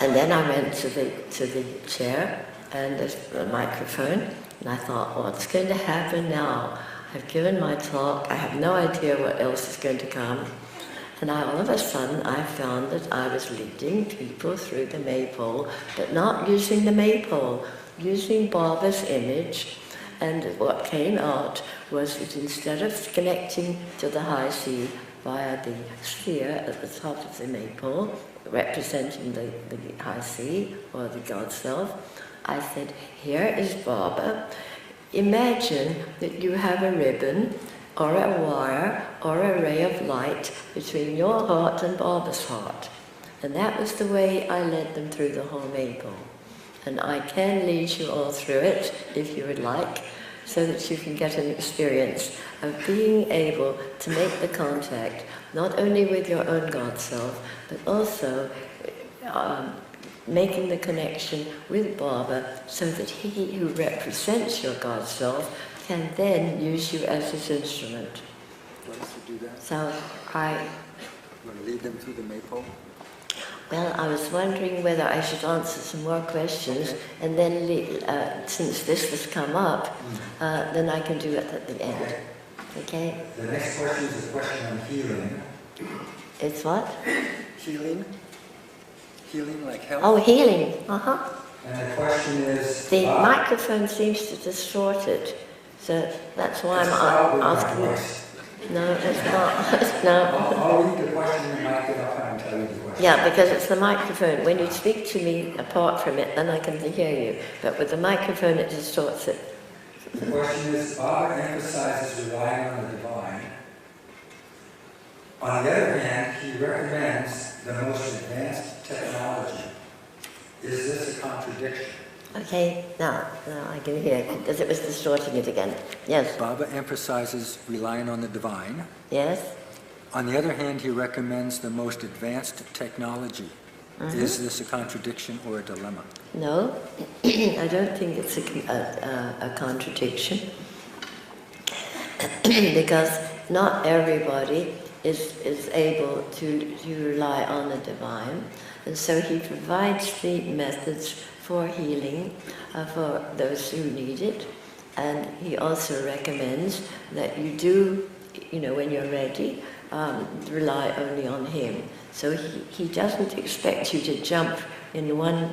And then I went to the chair and the microphone, and I thought, what's going to happen now? I've given my talk, I have no idea what else is going to come. And all of a sudden I found that I was leading people through the maypole, but not using the maypole, using Baba's image. And what came out was that instead of connecting to the high C via the sphere at the top of the maypole, representing the high C, or the God Self, I said, here is Baba. Imagine that you have a ribbon, or a wire, or a ray of light between your heart and Baba's heart. And that was the way I led them through the whole maypole. And I can lead you all through it, if you would like, so that you can get an experience of being able to make the contact, not only with your own God Self, but also making the connection with Baba, so that he who represents your God Self can then use you as his instrument. Want us to do that? So You want to lead them through the maypole? well, I was wondering whether I should answer some more questions, and then since this has come up, then I can do it at the end. Okay? The next question is a question on healing. It's what? Healing? Healing like health? Oh, healing. Uh-huh. And the question is... The microphone seems to distort it, so that's why I'm asking. No, it's not. No. I'll read the question and mic it up and tell you the question. Yeah, because it's the microphone. When you speak to me apart from it, then I can hear you. But with the microphone, it distorts it. The question is, Baba emphasizes relying on the divine. On the other hand, he recommends the most advanced technology. Is this a contradiction? Okay, now I can hear, because it was distorting it again. Yes. Baba emphasizes relying on the divine. Yes. On the other hand, he recommends the most advanced technology. Is this a contradiction or a dilemma? No, I don't think it's a contradiction, because not everybody is able to rely on the divine, and so he provides the methods for healing for those who need it, and he also recommends that you do, when you're ready, rely only on him. So he doesn't expect you to jump in one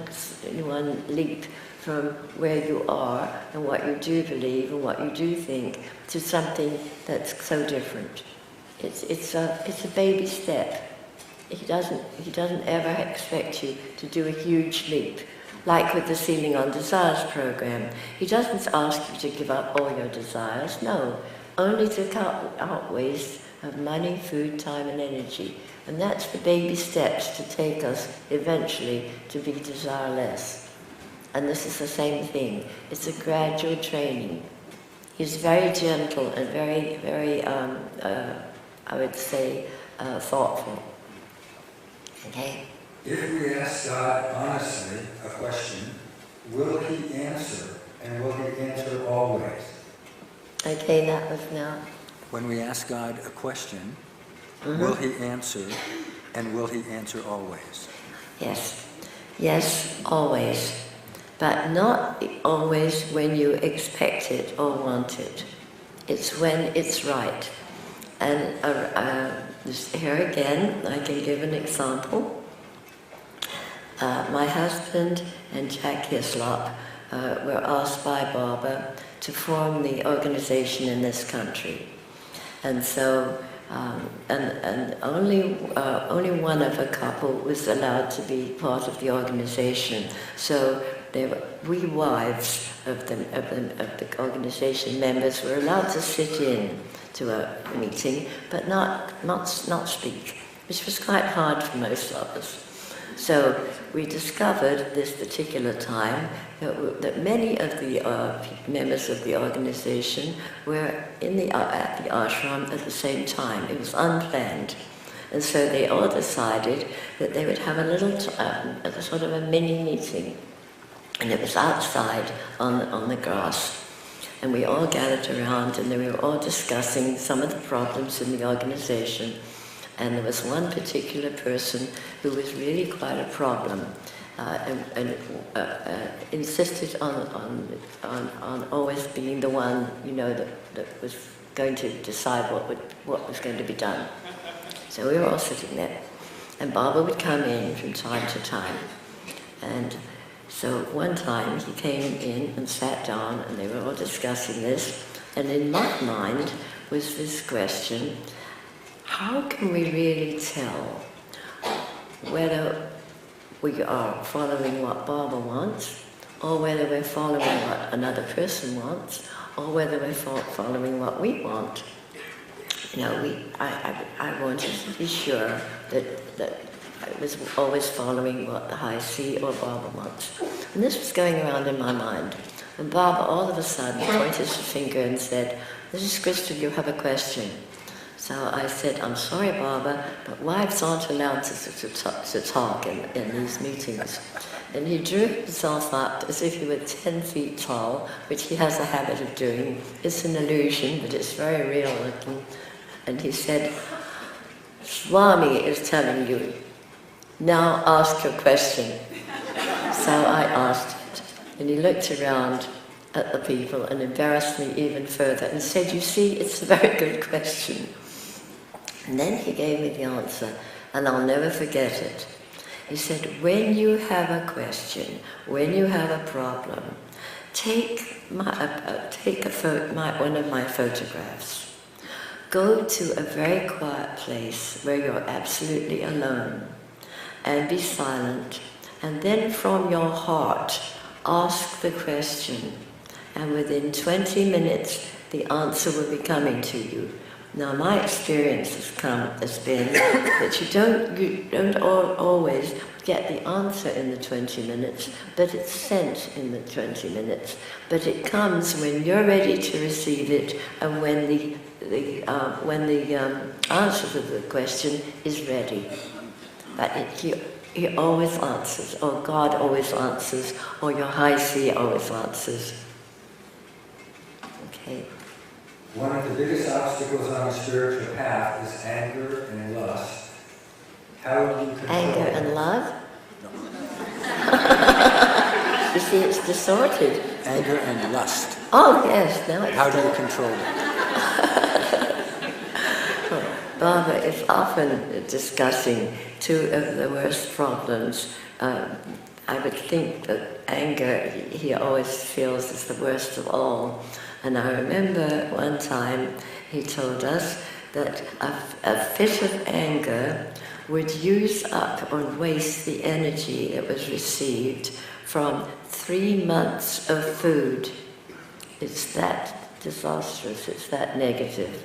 leap from where you are and what you do believe and what you do think to something that's so different. It's a baby step. He doesn't ever expect you to do a huge leap. Like with the Sealing on Desires program, he doesn't ask you to give up all your desires. No, only to cut out waste of money, food, time, and energy. And that's the baby steps to take us eventually to be desireless. And this is the same thing. It's a gradual training. He's very gentle and very, very, I would say, thoughtful. Okay? If we ask God honestly a question, will He answer, and will He answer always? Okay, that was now. When we ask God a question, will He answer, and will He answer always? Yes. Yes, always. But not always when you expect it or want it. It's when it's right. And here again, I can give an example. My husband and Jack Hislop were asked by Baba to form the organization in this country. And so, and only one of a couple was allowed to be part of the organization. So we wives of the organization members were allowed to sit in to a meeting, but not speak, which was quite hard for most of us. So we discovered this particular time that many of the members of the organization were at the ashram at the same time. It was unplanned. And so they all decided that they would have a little, sort of a mini meeting. And it was outside on the grass. And we all gathered around and we were all discussing some of the problems in the organization. And there was one particular person who was really quite a problem and insisted on always being the one, that was going to decide what was going to be done. So we were all sitting there. And Baba would come in from time to time. And so one time he came in and sat down and they were all discussing this. And in my mind was this question: how can we really tell whether we are following what Baba wants, or whether we're following what another person wants, or whether we're following what we want? I wanted to be sure that I was always following what the High C or Baba wants. And this was going around in my mind. And Baba all of a sudden pointed his finger and said, "Mrs. Krystal, you have a question." So I said, "I'm sorry, Baba, but wives aren't allowed to talk in these meetings." And he drew himself up as if he were 10 feet tall, which he has a habit of doing. It's an illusion, but it's very real looking. And he said, "Swami is telling you, now ask your question." So I asked it, and he looked around at the people and embarrassed me even further and said, "You see, it's a very good question." And then he gave me the answer, and I'll never forget it. He said, when you have a question, when you have a problem, take one of my photographs. Go to a very quiet place where you're absolutely alone and be silent, and then from your heart ask the question, and within 20 minutes the answer will be coming to you. Now my experience has been that you don't always get the answer in the 20 minutes, but it's sent in the 20 minutes. But it comes when you're ready to receive it, and when the answer to the question is ready. But he always answers, or God always answers, or your High C always answers. Okay. One of the biggest obstacles on the spiritual path is anger and lust. How do you control Anger it? and love? You see, it's distorted. Anger and lust. Oh, yes, now it's... How do you control it? Baba is often discussing two of the worst problems. I would think that anger, he always feels, is the worst of all. And I remember one time he told us that a fit of anger would use up or waste the energy that was received from 3 months of food. It's that disastrous, it's that negative.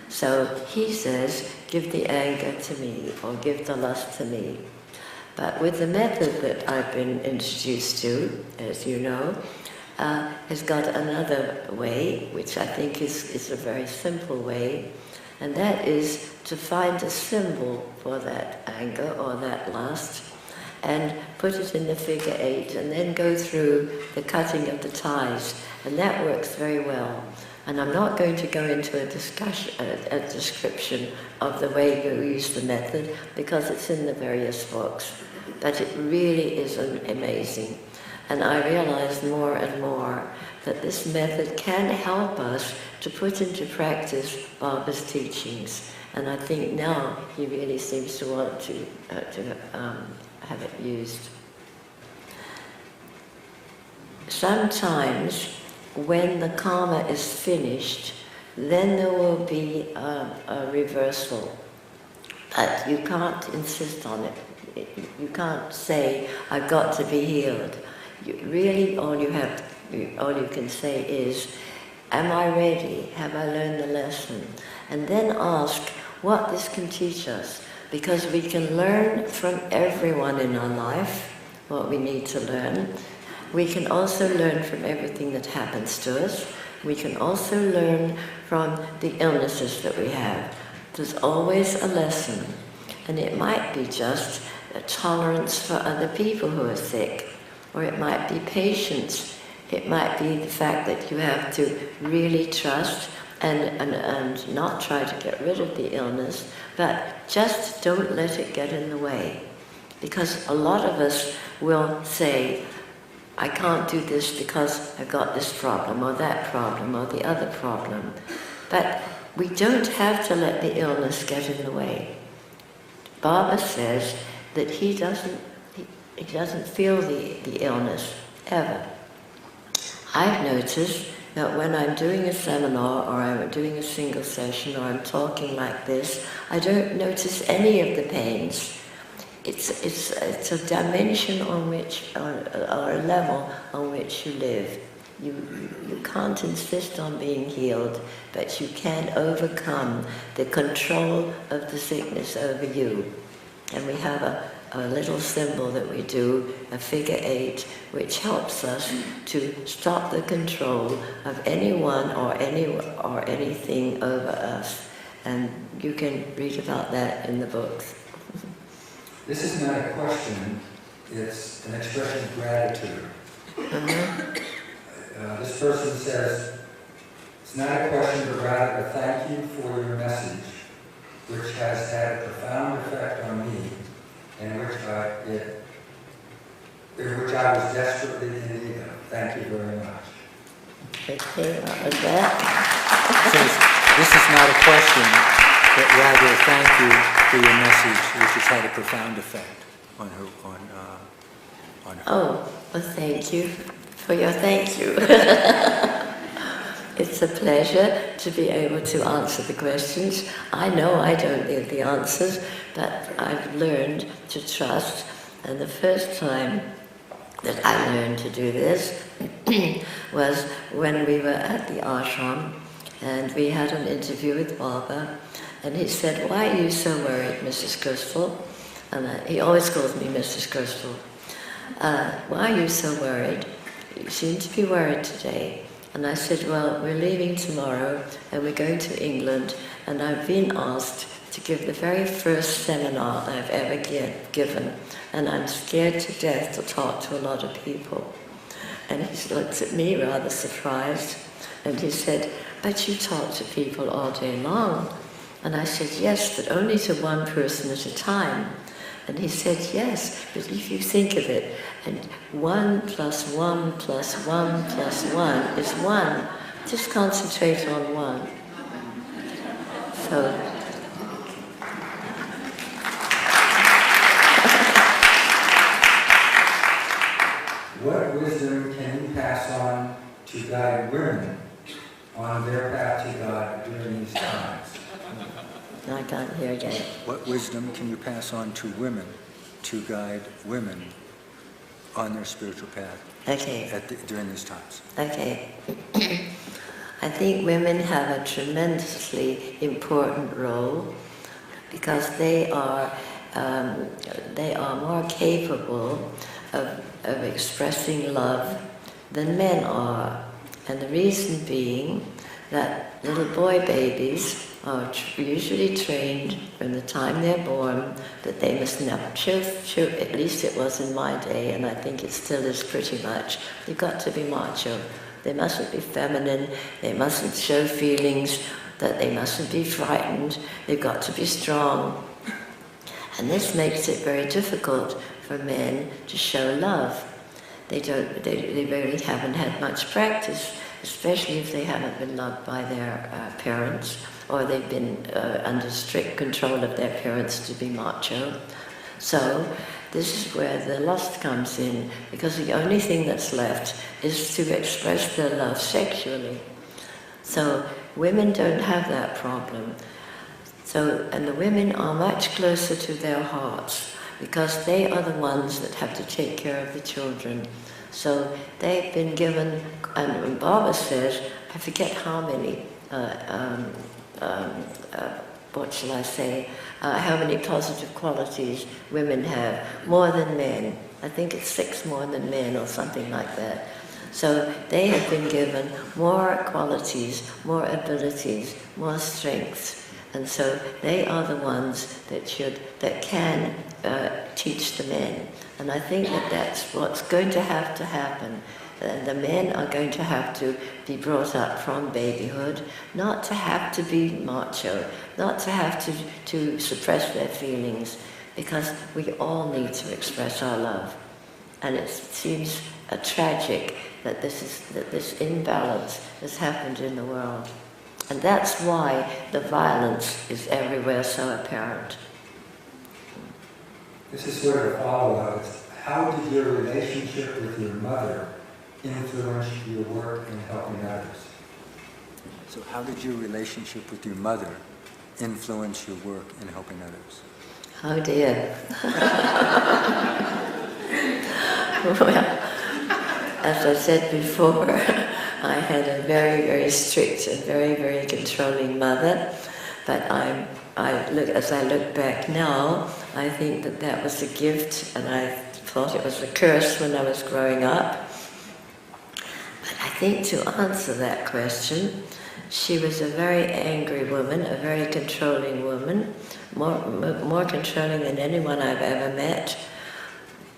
So he says, give the anger to me, or give the lust to me. But with the method that I've been introduced to, as you know, has got another way, which I think is a very simple way, and that is to find a symbol for that anger or that lust and put it in the figure 8 and then go through the cutting of the ties, and that works very well. And I'm not going to go into a description of the way you use the method because it's in the various books, but it really is amazing. And I realize more and more that this method can help us to put into practice Baba's teachings. And I think now he really seems to want to have it used. Sometimes when the karma is finished, then there will be a reversal. But you can't insist on it. You can't say, I've got to be healed. Really, all you can say is, am I ready? Have I learned the lesson? And then ask what this can teach us. Because we can learn from everyone in our life what we need to learn. We can also learn from everything that happens to us. We can also learn from the illnesses that we have. There's always a lesson. And it might be just a tolerance for other people who are sick. Or it might be patience. It might be the fact that you have to really trust and not try to get rid of the illness, but just don't let it get in the way. Because a lot of us will say, I can't do this because I've got this problem or that problem or the other problem. But we don't have to let the illness get in the way. Baba says that he doesn't feel the illness, ever. I've noticed that when I'm doing a seminar or I'm doing a single session or I'm talking like this, I don't notice any of the pains. It's a dimension on which, or a level on which you live. You can't insist on being healed, but you can overcome the control of the sickness over you. And we have a little symbol that we do, a figure 8, which helps us to stop the control of anyone or anything over us. And you can read about that in the books. This is not a question, it's an expression of gratitude. This person says, it's not a question, but rather a thank you for your message, which has had a profound effect on me, and which I was desperately in need of. Thank you very much. Okay, what was that? Says, this is not a question, but rather a thank you for your message, which has had a profound effect on her. Oh, well, thank you for your thank you. It's a pleasure to be able to answer the questions. I know I don't know the answers, but I've learned to trust. And the first time that I learned to do this was when we were at the ashram and we had an interview with Baba, and he said, "Why are you so worried, Mrs. Krystal?" And he always calls me Mrs. Krystal. "Why are you so worried? You seem to be worried today." And I said, "Well, we're leaving tomorrow and we're going to England, and I've been asked to give the very first seminar I've ever given, and I'm scared to death to talk to a lot of people." And he looked at me rather surprised, and he said, "But you talk to people all day long." And I said, "Yes, but only to one person at a time." And he said, "Yes, but if you think of it, and 1 + 1 + 1 + 1 is 1. Just concentrate on 1. So, What wisdom can you pass on to guide women on their path to God during these times? I can't hear again. What wisdom can you pass on to women to guide women on their spiritual path Okay. during these times? Okay. I think women have a tremendously important role because they are more capable of expressing love than men are. And the reason being that little boy babies are usually trained from the time they're born that they must never show, at least it was in my day, and I think it still is pretty much, they've got to be macho. They mustn't be feminine, they mustn't show feelings, that they mustn't be frightened, they've got to be strong. And this makes it very difficult for men to show love. They really haven't had much practice, especially if they haven't been loved by their parents, or they've been under strict control of their parents to be macho. So this is where the lust comes in, because the only thing that's left is to express their love sexually. So women don't have that problem. So, and the women are much closer to their hearts, because they are the ones that have to take care of the children. So they've been given, and Baba says, I forget how many, what shall I say, how many positive qualities women have, more than men. I think it's 6 more than men or something like that. So they have been given more qualities, more abilities, more strengths. And so they are the ones that can teach the men. And I think that that's what's going to happen. The men are going to have to be brought up from babyhood, not to have to be macho, not to have to suppress their feelings, because we all need to express our love. And it seems tragic that this imbalance has happened in the world. And that's why the violence is everywhere so apparent. This is sort of a follow-up. How did your relationship with your mother influence your work in helping others? So how did your relationship with your mother influence your work in helping others? Oh dear. Well, as I said before, I had a very, very strict and very, very controlling mother, but as I look back now, I think that was a gift, and I thought it was a curse when I was growing up. But I think to answer that question, she was a very angry woman, a very controlling woman, more controlling than anyone I've ever met.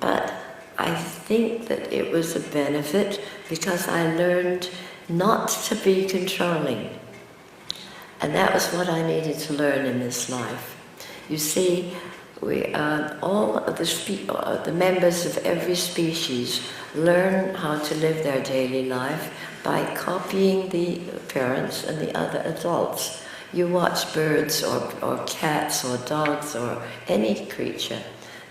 But I think that it was a benefit because I learned not to be controlling. And that was what I needed to learn in this life. You see, all of the members of every species learn how to live their daily life by copying the parents and the other adults. You watch birds or cats or dogs or any creature.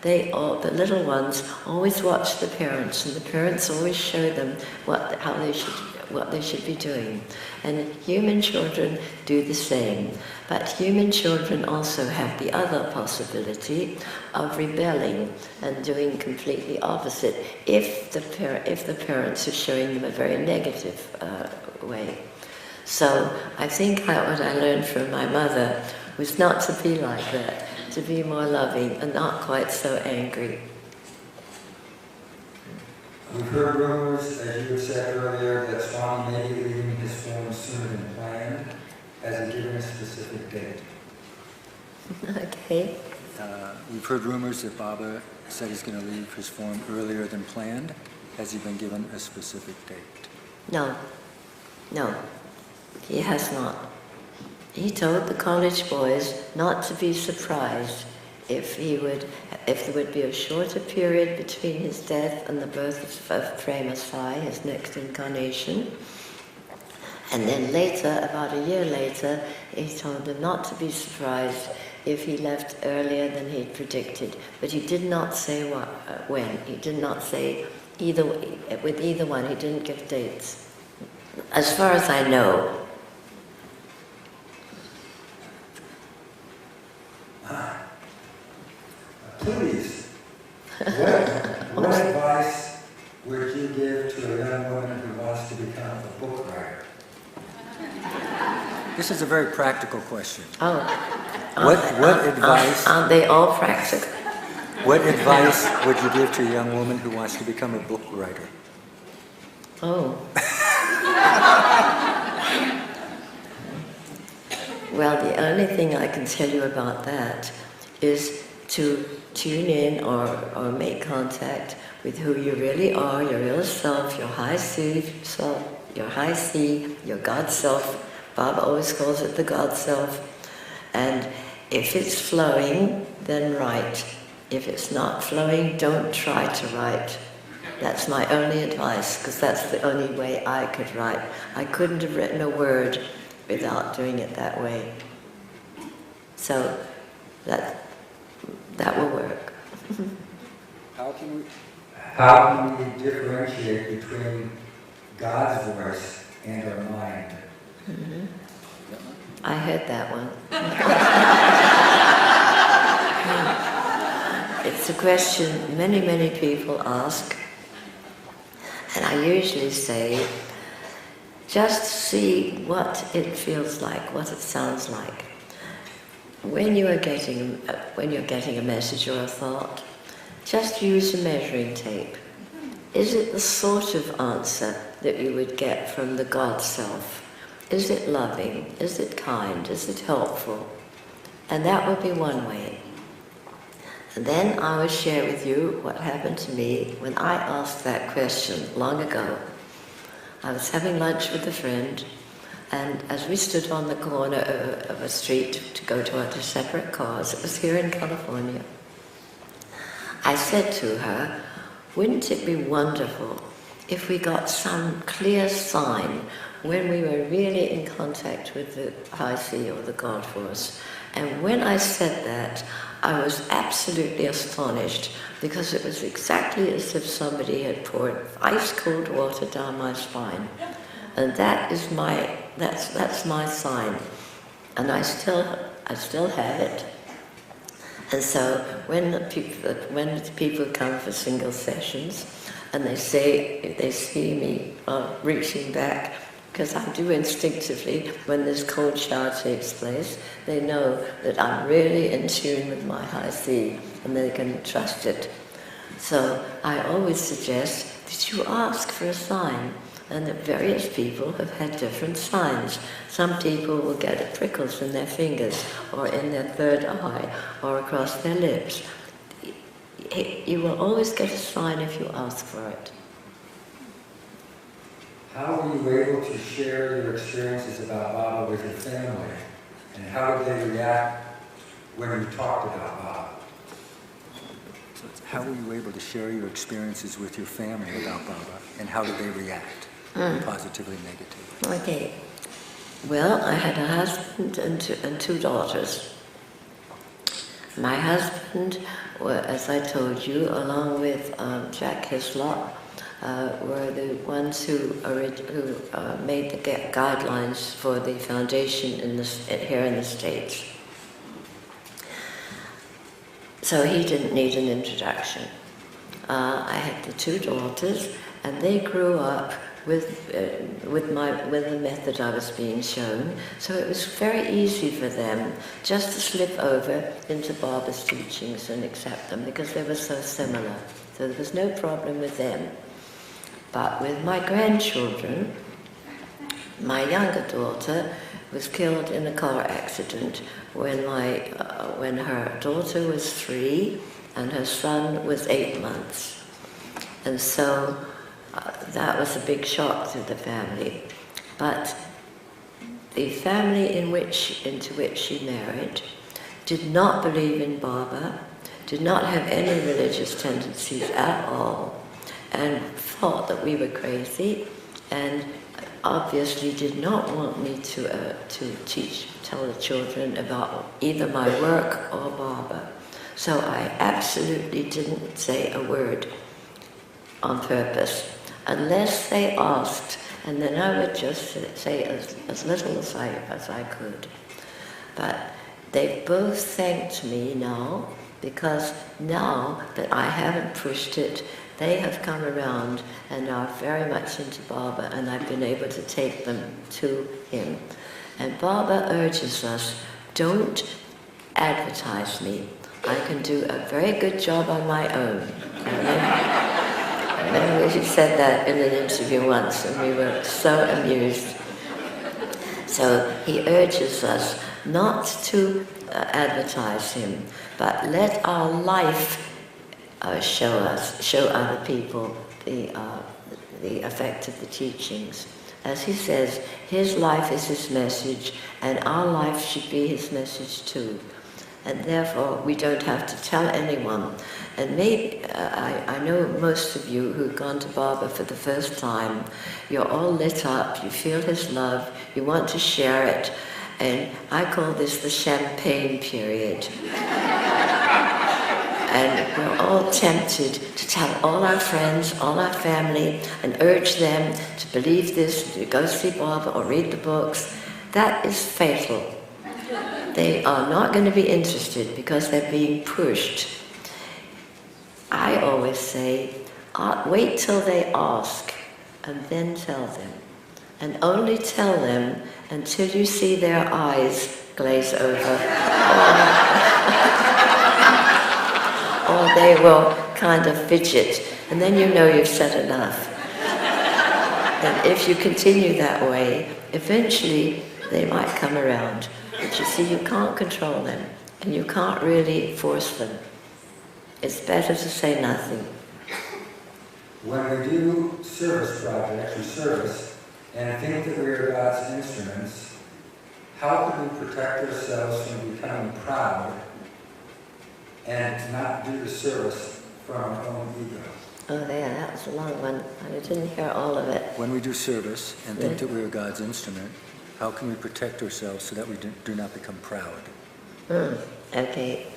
The little ones always watch the parents, and the parents always show them what they should be doing. And human children do the same. But human children also have the other possibility of rebelling and doing completely opposite if the parents are showing them a very negative way. So I think what I learned from my mother was not to be like that, to be more loving and not quite so angry. We've heard rumors, as you said earlier, that Swami may be leaving his form sooner than planned. Has he given a specific date? Okay. We've heard rumors that Baba said he's going to leave his form earlier than planned. Has he been given a specific date? No, he has not. He told the college boys not to be surprised if there would be a shorter period between his death and the birth of Prema Sai, his next incarnation. And then later, about a year later, he told them not to be surprised if he left earlier than he'd predicted. But he did not say when. He did not say with either one. He didn't give dates. As far as I know. Please, what advice would you give to a young woman who wants to become a book writer? This is a very practical question. Oh. What advice? Aren't they all practical? What advice would you give to a young woman who wants to become a book writer? Oh. Well, the only thing I can tell you about that is to tune in or make contact with who you really are, your real self, your high C, your God self. Baba always calls it the God self. And if it's flowing, then write. If it's not flowing, don't try to write. That's my only advice, because that's the only way I could write. I couldn't have written a word without doing it that way. So that will work. How can we differentiate between God's voice and our mind? Mm-hmm. I heard that one. It's a question many, many people ask, and I usually say, just see what it feels like, what it sounds like. When you're getting a message or a thought, just use a measuring tape. Is it the sort of answer that you would get from the God self? Is it loving? Is it kind? Is it helpful? And that would be one way. And then I will share with you what happened to me when I asked that question long ago. I was having lunch with a friend, and as we stood on the corner of a street to go to our separate cars, it was here in California, I said to her, wouldn't it be wonderful if we got some clear sign when we were really in contact with the High Sea or the God Force? And when I said that, I was absolutely astonished, because it was exactly as if somebody had poured ice-cold water down my spine. And that's my sign. And I still have it. And so when the people come for single sessions, and they say, if they see me reaching back, because I do instinctively, when this cold shower takes place, they know that I'm really in tune with my high C, and they can trust it. So I always suggest that you ask for a sign, and that various people have had different signs. Some people will get it prickles in their fingers, or in their third eye, or across their lips. You will always get a sign if you ask for it. How were you able to share your experiences about Baba with your family? And how did they react when you talked about Baba? So how were you able to share your experiences with your family about Baba, and how did they react, positively, negatively? Okay. Well, I had a husband and two daughters. My husband, as I told you, along with Jack Hislop, were the ones who made the guidelines for the foundation here in the States. So he didn't need an introduction. I had the two daughters, and they grew up with the method I was being shown. So it was very easy for them just to slip over into Baba's teachings and accept them, because they were so similar. So there was no problem with them. But with my grandchildren, my younger daughter was killed in a car accident when her daughter was 3 and her son was 8 months. And so that was a big shock to the family. But the family into which she married did not believe in Baba, did not have any religious tendencies at all, and thought that we were crazy, and obviously did not want me to tell the children about either my work or Baba. So I absolutely didn't say a word on purpose, unless they asked, and then I would just say as little as I could. But they both thanked me now, because now that I haven't pushed it, they have come around and are very much into Baba, and I've been able to take them to him. And Baba urges us, don't advertise me. I can do a very good job on my own. And he said that in an interview once, and we were so amused. So he urges us not to advertise him, but let our life show other people the effect of the teachings. As he says, his life is his message, and our life should be his message too. And therefore, we don't have to tell anyone. And maybe, I know most of you who've gone to Baba for the first time, you're all lit up, you feel his love, you want to share it. And I call this the champagne period. And we're all tempted to tell all our friends, all our family, and urge them to believe this, to go see Baba or read the books. That is fatal. They are not going to be interested because they're being pushed. I always say, wait till they ask and then tell them. And only tell them until you see their eyes glaze over. Or they will kind of fidget, and then you know you've said enough. And if you continue that way, eventually they might come around. But you see, you can't control them, and you can't really force them. It's better to say nothing. When we do service projects or service, and think that we are God's instruments, how can we protect ourselves from becoming proud and not do the service from our own ego? Oh, yeah, that was a long one. I didn't hear all of it. When we do service and think that we are God's instrument, how can we protect ourselves so that we do not become proud? Okay.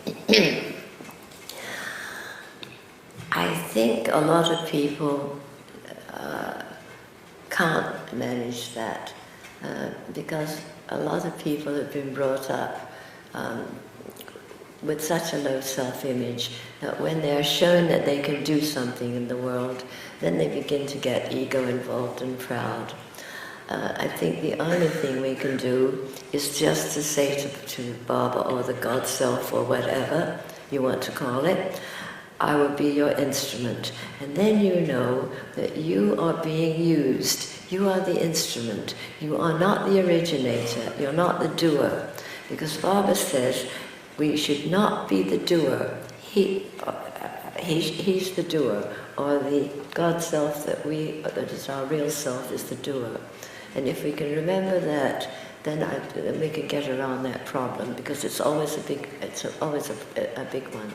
I think a lot of people can't manage that because a lot of people have been brought up with such a low self-image that when they're shown that they can do something in the world, then they begin to get ego involved and proud. I think the only thing we can do is just to say to Baba or the God Self or whatever you want to call it, I will be your instrument. And then you know that you are being used. You are the instrument. You are not the originator. You're not the doer. Because Baba says we should not be the doer. He's the doer. Or the God Self that is our real self is the doer. And if we can remember that, then we can get around that problem, because it's always a big one.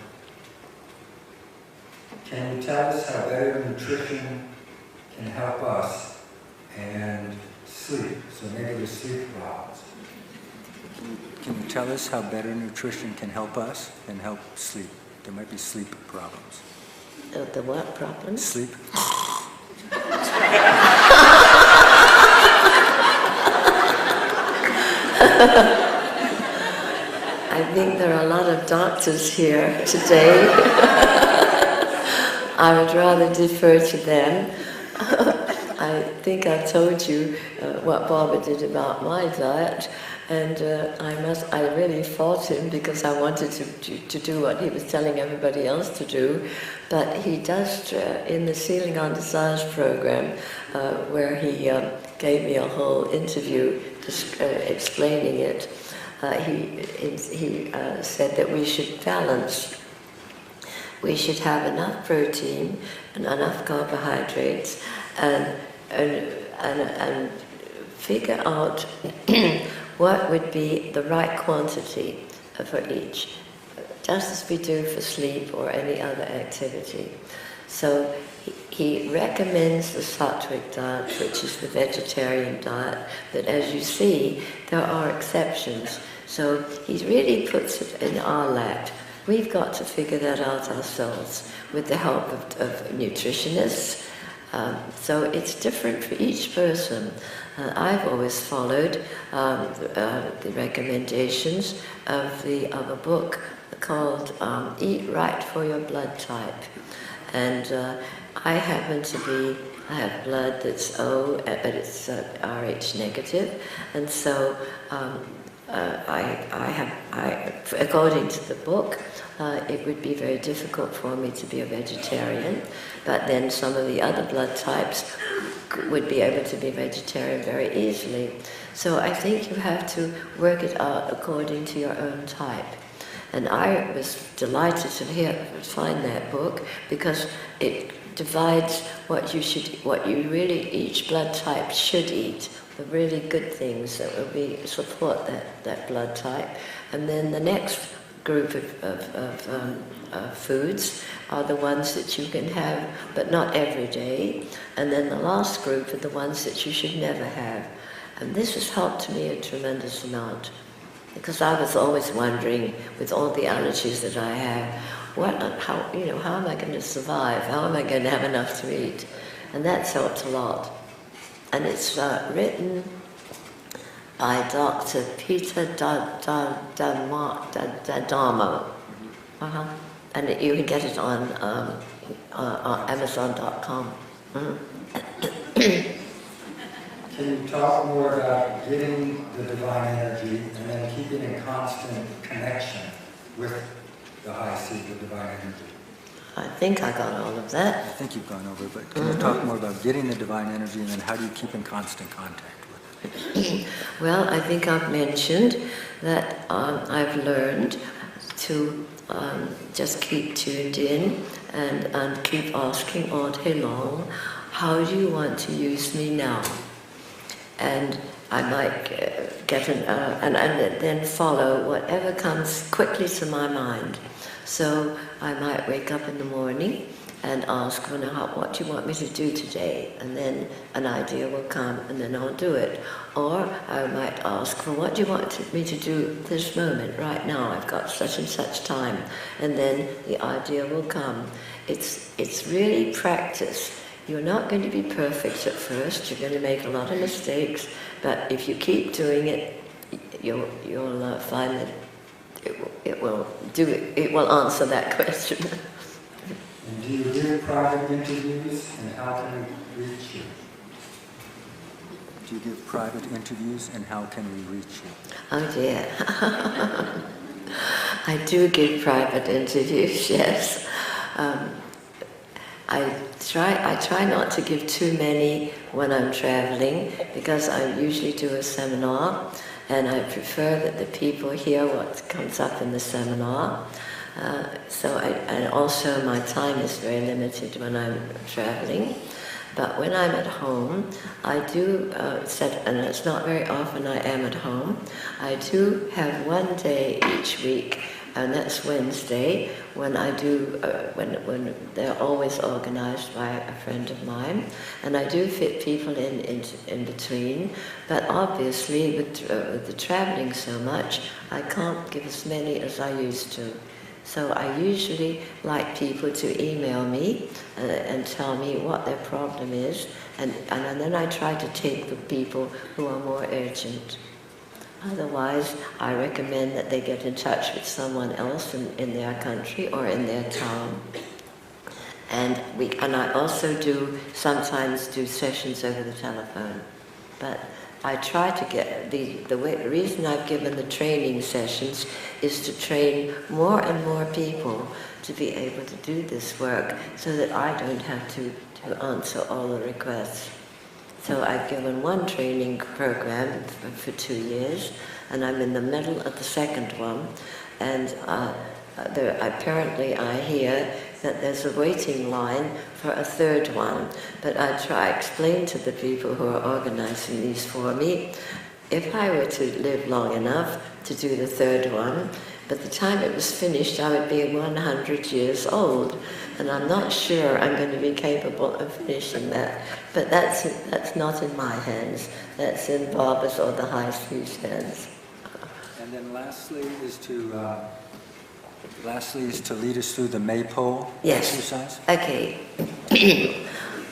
Can you tell us how better nutrition can help us and sleep? So maybe the sleep problems. Can you tell us how better nutrition can help us and help sleep? There might be sleep problems. The what problems? Sleep. I think there are a lot of doctors here today. I would rather defer to them. I think I told you what Baba did about my diet, and I really fought him because I wanted to do what he was telling everybody else to do. But he does, in the Sealing on Desires program, where he gave me a whole interview explaining it, he said that we should balance. We should have enough protein and enough carbohydrates and figure out what would be the right quantity for each, just as we do for sleep or any other activity. So he recommends the sattvic diet, which is the vegetarian diet, but as you see, there are exceptions. So he really puts it in our lap. We've got to figure that out ourselves with the help of nutritionists. So it's different for each person. I've always followed the recommendations of a book called Eat Right for Your Blood Type. And I happen to be, I have blood that's O, but it's Rh negative, and so according to the book, it would be very difficult for me to be a vegetarian, but then some of the other blood types would be able to be vegetarian very easily. So I think you have to work it out according to your own type. And I was delighted to find that book, because it divides what you really, each blood type should eat, the really good things that will support that blood type. And then the next group of foods are the ones that you can have, but not every day. And then the last group are the ones that you should never have. And this has helped me a tremendous amount, because I was always wondering, with all the allergies that I have, how am I going to survive? How am I going to have enough to eat? And that's helped a lot. And it's written by Dr. Peter D'Adamo. And you can get it on Amazon.com. Can you talk more about getting the divine energy and then keeping in constant connection with the high seat of divine energy? I think I got all of that. I think you've gone over it, but can you talk more about getting the divine energy, and then how do you keep in constant contact with it? Well, I think I've mentioned that I've learned to just keep tuned in and keep asking all day long, how do you want to use me now? And I might get and then follow whatever comes quickly to my mind. So I might wake up in the morning and ask, what do you want me to do today? And then an idea will come, and then I'll do it. Or I might ask, what do you want me to do this moment, right now? I've got such and such time. And then the idea will come. It's really practice. You're not going to be perfect at first. You're going to make a lot of mistakes. But if you keep doing it, you'll find that it will answer that question. And do you give private interviews, and how can we reach you? Do you give private interviews, and how can we reach you? Oh dear. I do give private interviews, yes. I try not to give too many when I'm traveling, because I usually do a seminar, and I prefer that the people hear what comes up in the seminar. And also my time is very limited when I'm traveling. But when I'm at home, I do and it's not very often I am at home, I do have one day each week, and that's Wednesday, when I do, when they're always organized by a friend of mine, and I do fit people in between, but obviously with the traveling so much, I can't give as many as I used to. So I usually like people to email me and tell me what their problem is, and then I try to take the people who are more urgent. Otherwise, I recommend that they get in touch with someone else in their country or in their town. And I also sometimes do sessions over the telephone. But I try to get, the reason I've given the training sessions is to train more and more people to be able to do this work, so that I don't have to answer all the requests. So I've given one training program for 2 years, and I'm in the middle of the second one, and apparently I hear that there's a waiting line for a third one, but I explain to the people who are organizing these for me, if I were to live long enough to do the third one, by the time it was finished I would be 100 years old, and I'm not sure I'm going to be capable of finishing that. But that's not in my hands, that's in Baba's or the High Seat's hands. And then lastly is to lead us through the maypole exercise. Okay.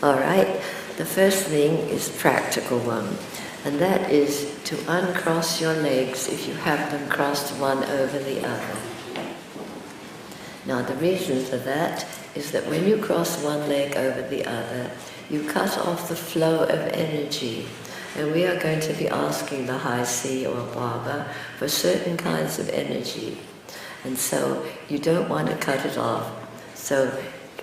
All right. The first thing is practical one, and that is to uncross your legs if you have them crossed one over the other. Now the reason for that is that when you cross one leg over the other, you cut off the flow of energy, And we are going to be asking the high sea or Baba for certain kinds of energy. And so you don't want to cut it off. So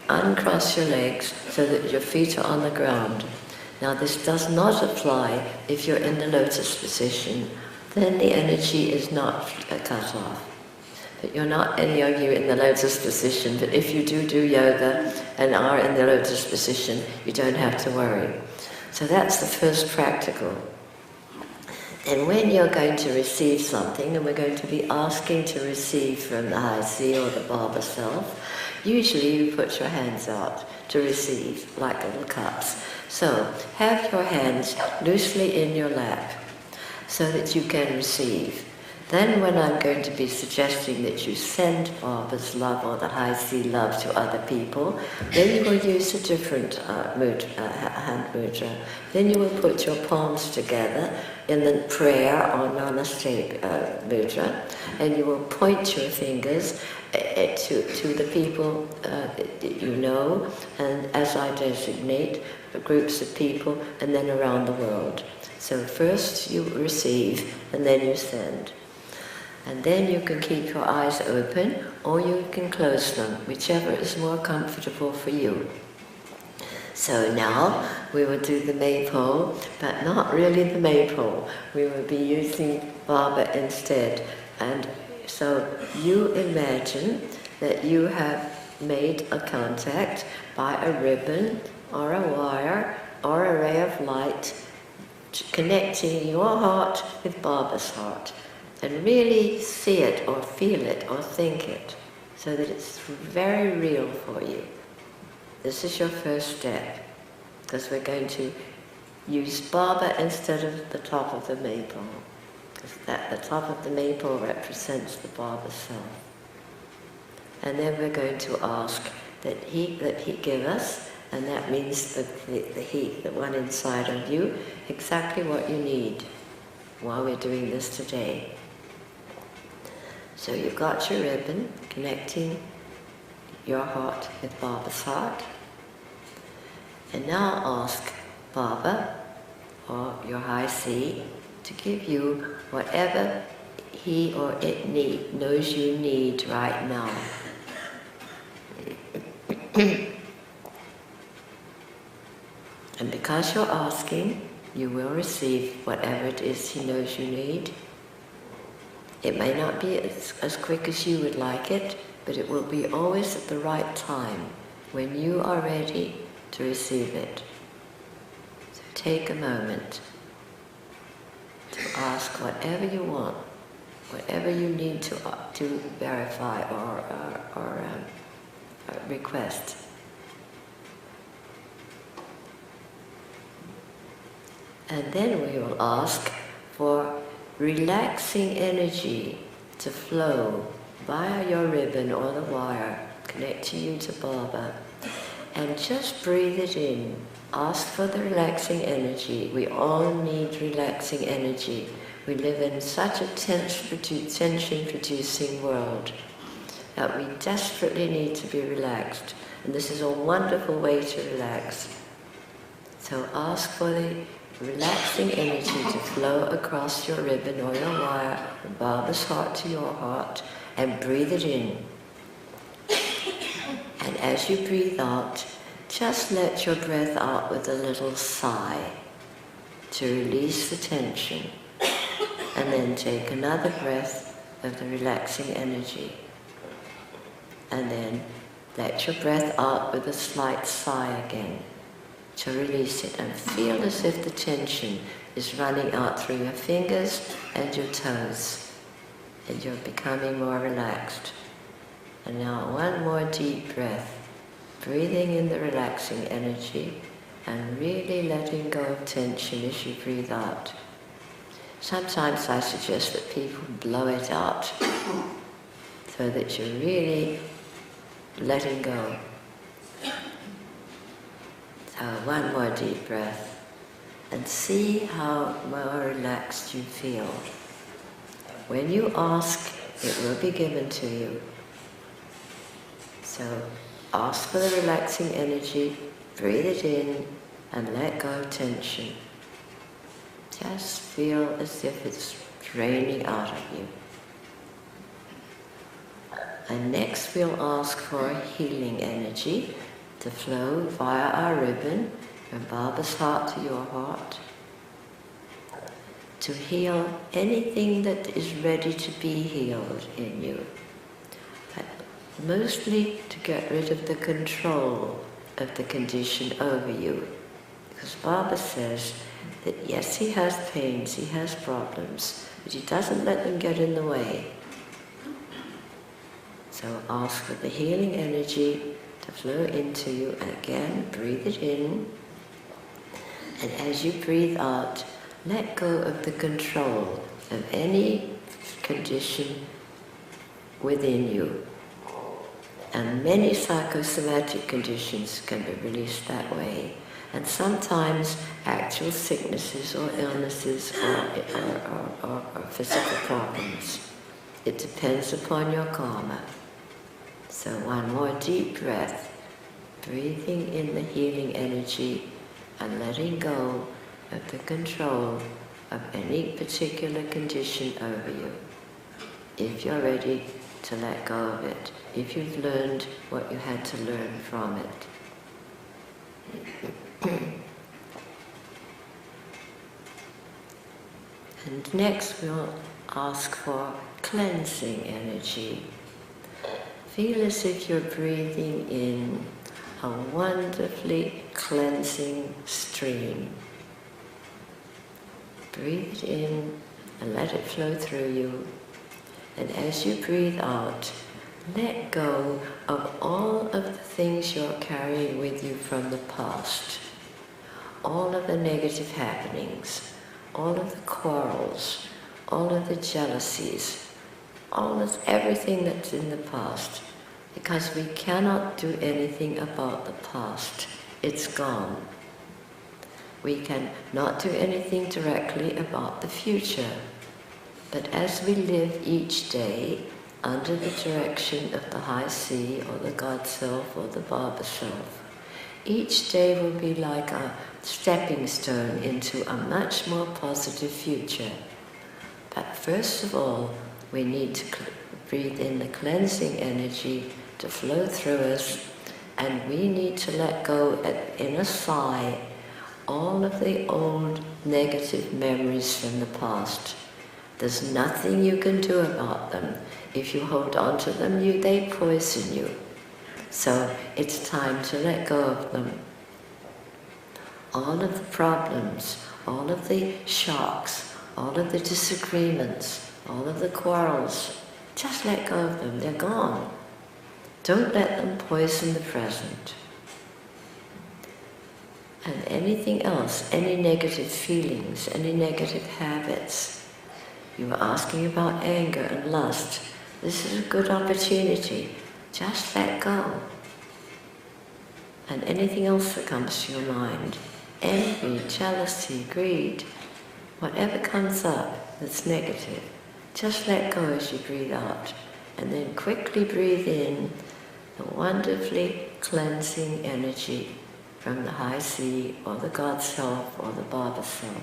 uncross your legs so that your feet are on the ground. Now this does not apply if you're in the lotus position. Then the energy is not cut off. But you're not any of you in the lotus position, but if you do yoga and are in the lotus position, you don't have to worry. So that's the first practical. And when you're going to receive something, and we're going to be asking to receive from the high sea or the Baba self, usually you put your hands out to receive, like little cups. So have your hands loosely in your lap so that you can receive. Then when I'm going to be suggesting that you send Baba's love or the high sea love to other people, then you will use a different hand mudra. Then you will put your palms together in the prayer or namaste mudra, and you will point your fingers to the people that you know, and as I designate, groups of people, and then around the world. So first you receive, and then you send. And then you can keep your eyes open, or you can close them, whichever is more comfortable for you. So now we will do the maypole, but not really the maypole. We will be using Baba instead. And so you imagine that you have made a contact by a ribbon or a wire or a ray of light connecting your heart with Baba's heart. And really see it or feel it or think it so that it's very real for you. This is your first step, because we're going to use Baba instead of the top of the maypole, because the top of the maypole represents the Baba self. And then we're going to ask that he give us, and that means the he, the one inside of you, exactly what you need while we're doing this today. So you've got your ribbon connecting your heart with Baba's heart. And now ask Baba or your high sea to give you whatever he or it knows you need right now. And because you're asking, you will receive whatever it is he knows you need. It may not be as quick as you would like it, but it will be always at the right time, when you are ready to receive it. So take a moment to ask whatever you want, whatever you need to verify or request. And then we will ask for relaxing energy to flow via your ribbon or the wire connecting you to Baba, and just breathe it in. Ask for the relaxing energy. We all need relaxing energy. We live in such a tension-producing world that we desperately need to be relaxed, and this is a wonderful way to relax. So ask for the relaxing energy to flow across your ribbon or your wire from Baba's heart to your heart, and breathe it in. And as you breathe out, just let your breath out with a little sigh to release the tension, and then take another breath of the relaxing energy, and then let your breath out with a slight sigh again to release it, and feel as if the tension is running out through your fingers and your toes, and you're becoming more relaxed. And now one more deep breath, breathing in the relaxing energy and really letting go of tension as you breathe out. Sometimes I suggest that people blow it out so that you're really letting go. So one more deep breath, and see how more relaxed you feel. When you ask, it will be given to you. So ask for the relaxing energy, breathe it in, and let go of tension. Just feel as if it's draining out of you. And next we'll ask for healing energy to flow via our ribbon from Baba's heart to your heart, to heal anything that is ready to be healed in you, but mostly to get rid of the control of the condition over you. Because Baba says that yes, he has pains, he has problems, but he doesn't let them get in the way. So ask for the healing energy to flow into you. Again, breathe it in. And as you breathe out, let go of the control of any condition within you. And many psychosomatic conditions can be released that way. And sometimes actual sicknesses or illnesses or physical problems. It depends upon your karma. So one more deep breath, breathing in the healing energy and letting go of the control of any particular condition over you. If you're ready to let go of it, if you've learned what you had to learn from it. And next we'll ask for cleansing energy. Feel as if you're breathing in a wonderfully cleansing stream. Breathe it in and let it flow through you. And as you breathe out, let go of all of the things you're carrying with you from the past. All of the negative happenings, all of the quarrels, all of the jealousies, all of everything that's in the past. Because we cannot do anything about the past. It's gone. We can not do anything directly about the future. But as we live each day under the direction of the High Sea or the God Self or the Baba Self, each day will be like a stepping stone into a much more positive future. But first of all, we need to breathe in the cleansing energy to flow through us, and we need to let go in a sigh all of the old negative memories from the past. There's nothing you can do about them. If you hold on to them, they poison you. So it's time to let go of them. All of the problems, all of the shocks, all of the disagreements, all of the quarrels, just let go of them. They're gone. Don't let them poison the present. And anything else, any negative feelings, any negative habits. You were asking about anger and lust. This is a good opportunity. Just let go. And anything else that comes to your mind, envy, jealousy, greed, whatever comes up that's negative, just let go as you breathe out. And then quickly breathe in the wonderfully cleansing energy from the High Sea or the God Self or the Baba Self.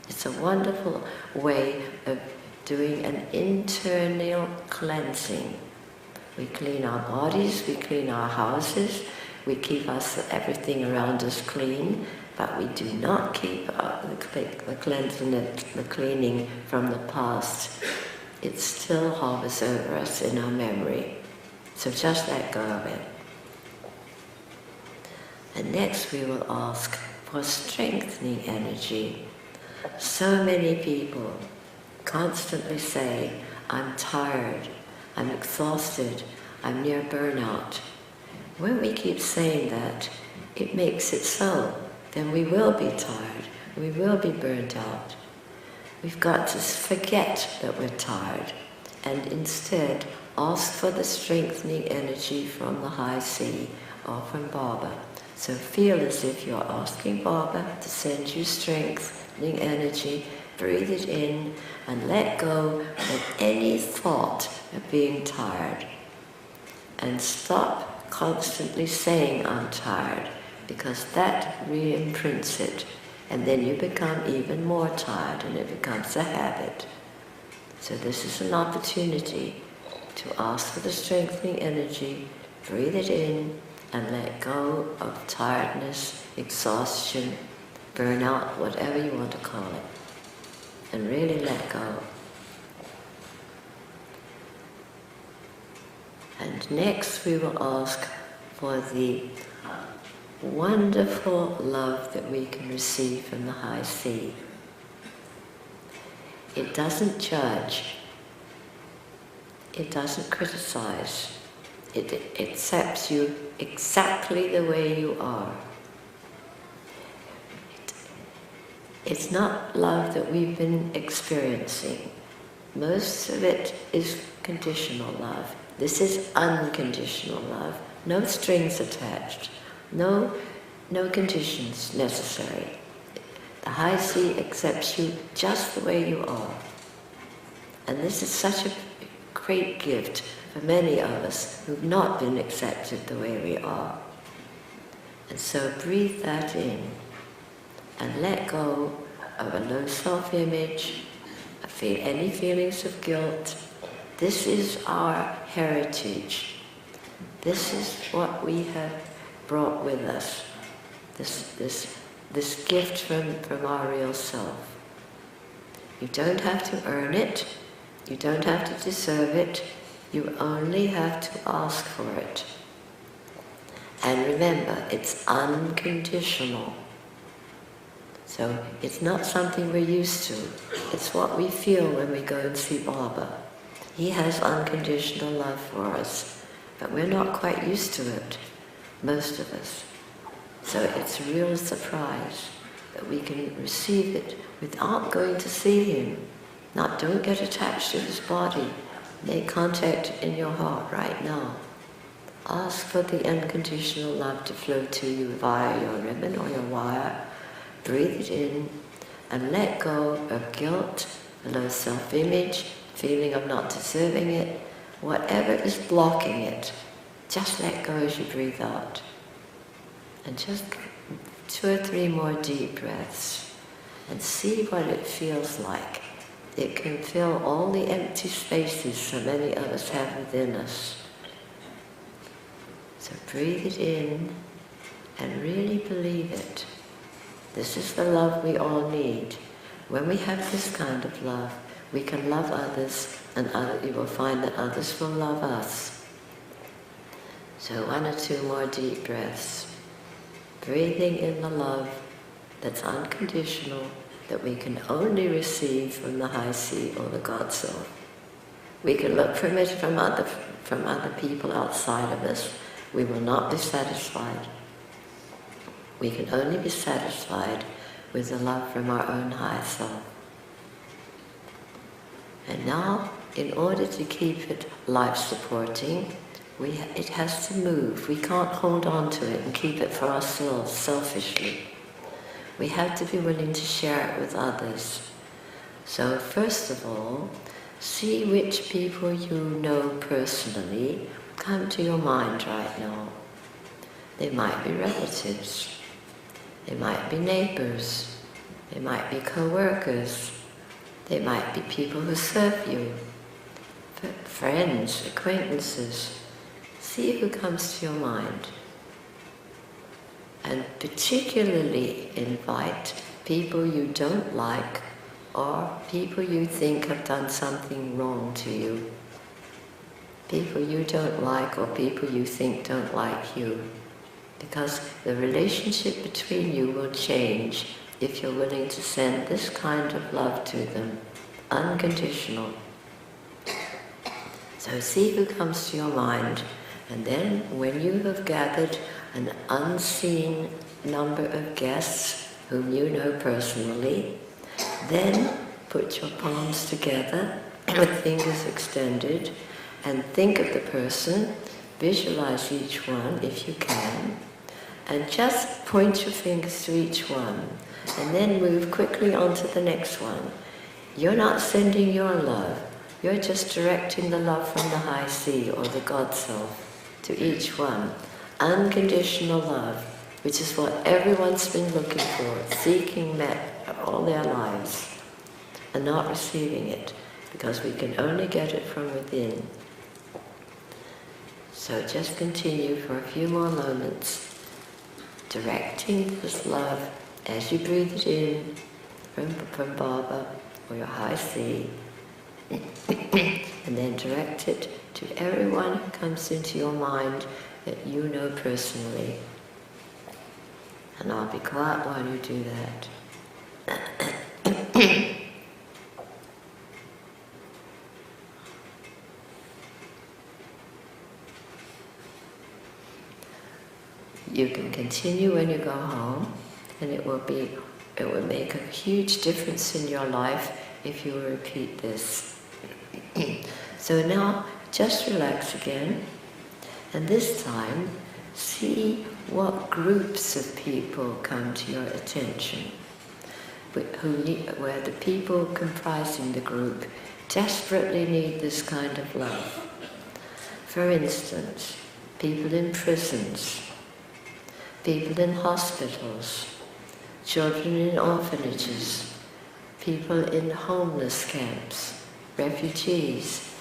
It's a wonderful way of doing an internal cleansing. We clean our bodies, we clean our houses, we keep everything around us clean, but we do not keep the cleansing, the cleaning from the past. It still hovers over us in our memory. So just let go of it. And next we will ask for strengthening energy. So many people constantly say, I'm tired, I'm exhausted, I'm near burnout. When we keep saying that, it makes it so. Then we will be tired, we will be burnt out. We've got to forget that we're tired and instead ask for the strengthening energy from the High Sea or from Baba. So feel as if you're asking Baba to send you strengthening energy, breathe it in and let go of any thought of being tired. And stop constantly saying I'm tired, because that re-imprints it. And then you become even more tired and it becomes a habit. So this is an opportunity to ask for the strengthening energy, breathe it in, and let go of tiredness, exhaustion, burnout, whatever you want to call it. And really let go. And next we will ask for the wonderful love that we can receive from the high sea. It doesn't judge. It doesn't criticize. It accepts you exactly the way you are. It's not love that we've been experiencing. Most of it is conditional love. This is unconditional love. No strings attached. No conditions necessary. The high sea accepts you just the way you are. And this is such a great gift for many of us who've not been accepted the way we are. And so breathe that in and let go of a low self-image, any feelings of guilt. This is our heritage. This is what we have brought with us. This gift from our real self. You don't have to earn it. You don't have to deserve it. You only have to ask for it. And remember, it's unconditional. So it's not something we're used to. It's what we feel when we go and see Baba. He has unconditional love for us, but we're not quite used to it, most of us. So it's a real surprise that we can receive it without going to see him. Don't get attached to his body. Make contact in your heart right now. Ask for the unconditional love to flow to you via your ribbon or your wire. Breathe it in and let go of guilt, low self-image, feeling of not deserving it, whatever is blocking it. Just let go as you breathe out. And just 2 or 3 more deep breaths and see what it feels like. It can fill all the empty spaces so many of us have within us. So breathe it in and really believe it. This is the love we all need. When we have this kind of love, we can love others, and you will find that others will love us. So 1 or 2 more deep breaths. Breathing in the love that's unconditional, that we can only receive from the high sea or the God Soul. We can look for it from other people outside of us. We will not be satisfied. We can only be satisfied with the love from our own high self. And now, in order to keep it life-supporting, it has to move. We can't hold on to it and keep it for ourselves selfishly. We have to be willing to share it with others. So first of all, see which people you know personally come to your mind right now. They might be relatives. They might be neighbors. They might be co-workers. They might be people who serve you. Friends, acquaintances. See who comes to your mind. And particularly invite people you don't like or people you think have done something wrong to you. People you don't like or people you think don't like you. Because the relationship between you will change if you're willing to send this kind of love to them, unconditional. So see who comes to your mind, and then when you have gathered an unseen number of guests whom you know personally, then put your palms together with fingers extended and think of the person, visualize each one if you can, and just point your fingers to each one and then move quickly on to the next one. You're not sending your love, you're just directing the love from the high sea or the God Self to each one. Unconditional love. which is what everyone's been looking for, seeking that all their lives, and not receiving it, because we can only get it from within. So just continue for a few more moments, directing this love as you breathe it in from Baba or your high sea, and then direct it to everyone who comes into your mind that you know personally. And I'll be quiet while you do that. You can continue when you go home, and it will make a huge difference in your life if you repeat this. So now, just relax again, and this time, see what groups of people come to your attention, where the people comprising the group desperately need this kind of love. For instance, people in prisons, people in hospitals, children in orphanages, people in homeless camps, refugees,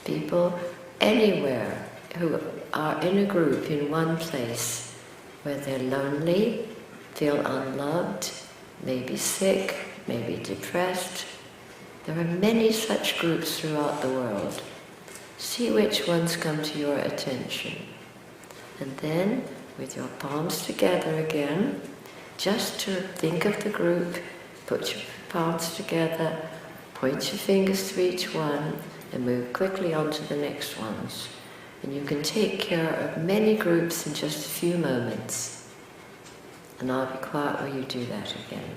people anywhere who are in a group in one place where they're lonely, feel unloved, maybe sick, maybe depressed. There are many such groups throughout the world. See which ones come to your attention. And then, with your palms together again, just to think of the group, put your palms together, point your fingers to each one, and move quickly on to the next ones. And you can take care of many groups in just a few moments. And I'll be quiet while you do that again.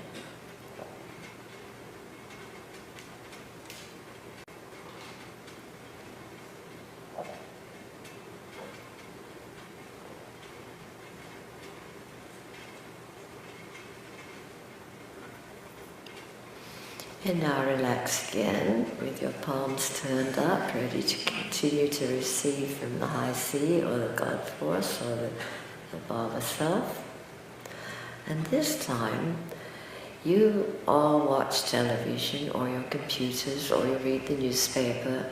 And now relax again with your palms turned up, ready to continue to receive from the high sea or the God force or the Baba self. And this time, you all watch television or your computers or you read the newspaper,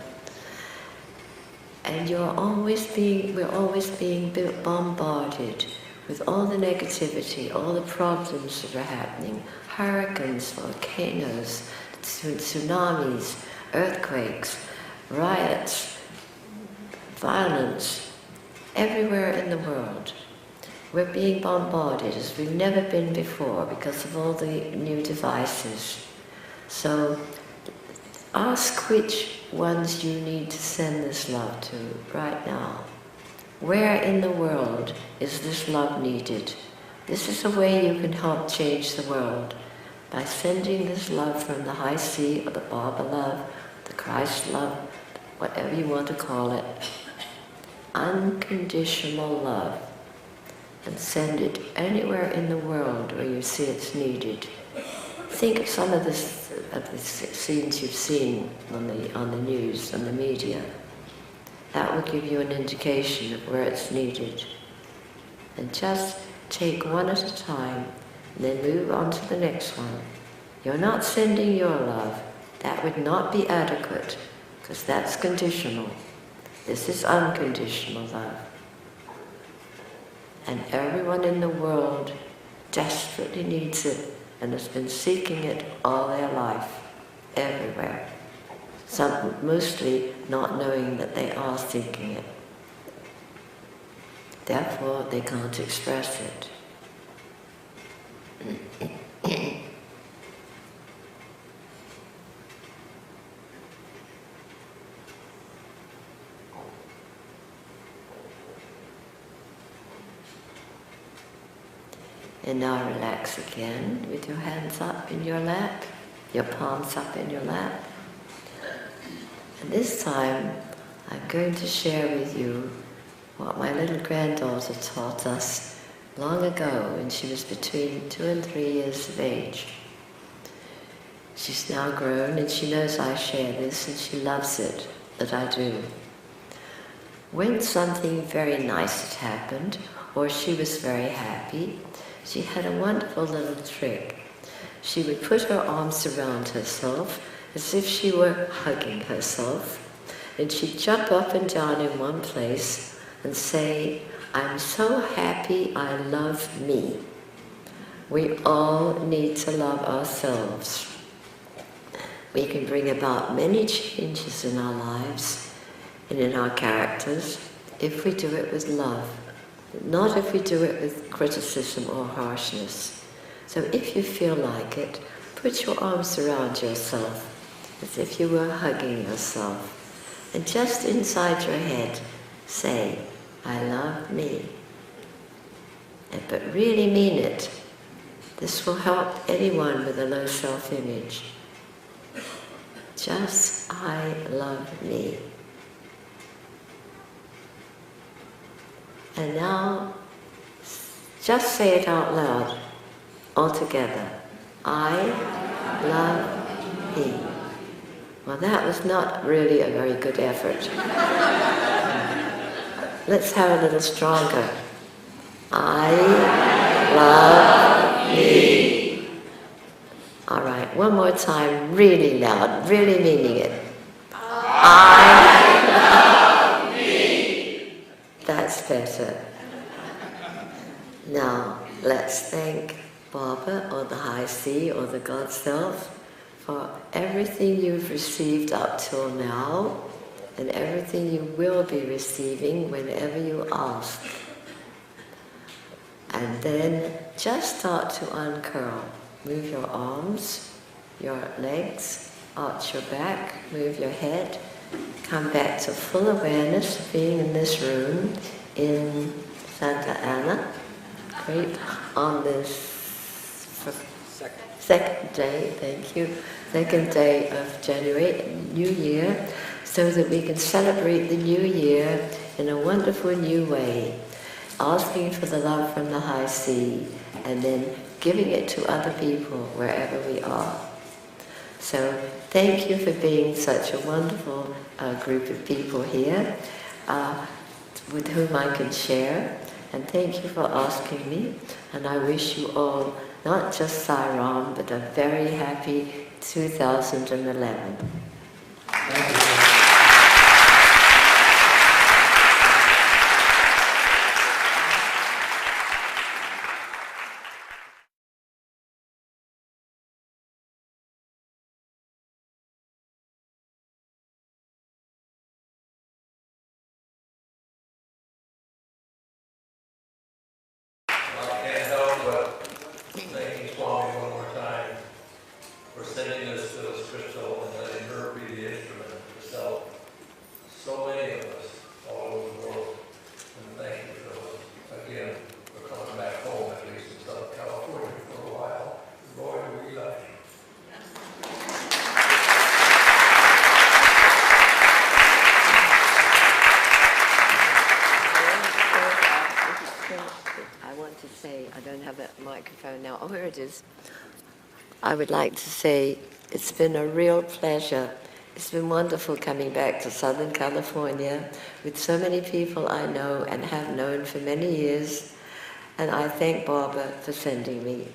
and we're always being bombarded with all the negativity, all the problems that are happening, hurricanes, volcanoes, tsunamis, earthquakes, riots, violence, everywhere in the world. We're being bombarded as we've never been before because of all the new devices. So ask which ones you need to send this love to right now. Where in the world is this love needed? This is a way you can help change the world, by sending this love from the high sea, or the Baba love, the Christ love, whatever you want to call it, unconditional love, and send it anywhere in the world where you see it's needed. Think of some of the scenes you've seen on the news, on the media. That will give you an indication of where it's needed. And just take one at a time, and then move on to the next one. You're not sending your love. That would not be adequate, because that's conditional. This is unconditional love. And everyone in the world desperately needs it, and has been seeking it all their life, everywhere. Some mostly not knowing that they are seeking it. Therefore, they can't express it. And now relax again with your hands up in your lap, your palms up in your lap. And this time, I'm going to share with you what my little granddaughter taught us long ago when she was between 2 and 3 years of age. She's now grown and she knows I share this and she loves it that I do. When something very nice had happened, or she was very happy, she had a wonderful little trick. She would put her arms around herself as if she were hugging herself, and she'd jump up and down in one place and say, "I'm so happy, I love me." We all need to love ourselves. We can bring about many changes in our lives and in our characters if we do it with love, not if we do it with criticism or harshness. So if you feel like it, put your arms around yourself as if you were hugging yourself. And just inside your head, say, "I love me." But really mean it. This will help anyone with a low self-image. Just, "I love me." And now, just say it out loud, all together. "I love me." Well, that was not really a very good effort. Let's have a little stronger. "I love me." All right, one more time, really loud, really meaning it. "I love me." That's better. Now, let's thank Baba, or the High Sea, or the God Self, for everything you've received up till now, and everything you will be receiving whenever you ask. And then just start to uncurl. Move your arms, your legs, arch your back, move your head, come back to full awareness of being in this room in Santa Ana. Great, on this second day, thank you, second day of January, New Year, so that we can celebrate the New Year in a wonderful new way, asking for the love from the High Sea, and then giving it to other people wherever we are. So thank you for being such a wonderful group of people here with whom I can share, and thank you for asking me, and I wish you all not just Sai Ram, but a very happy 2011. Thank you. I can't help but thanking Swami one more time for sending us Phyllis Krystal and letting her be the instrument herself. So many of us all over the world. And thank you, Phyllis, again, for coming back home, at least in Southern California for a while. Boy, do we love you. I want to say, I don't have a microphone now. Oh, here it is. I would like to say it's been a real pleasure. It's been wonderful coming back to Southern California with so many people I know and have known for many years. And I thank Baba for sending me.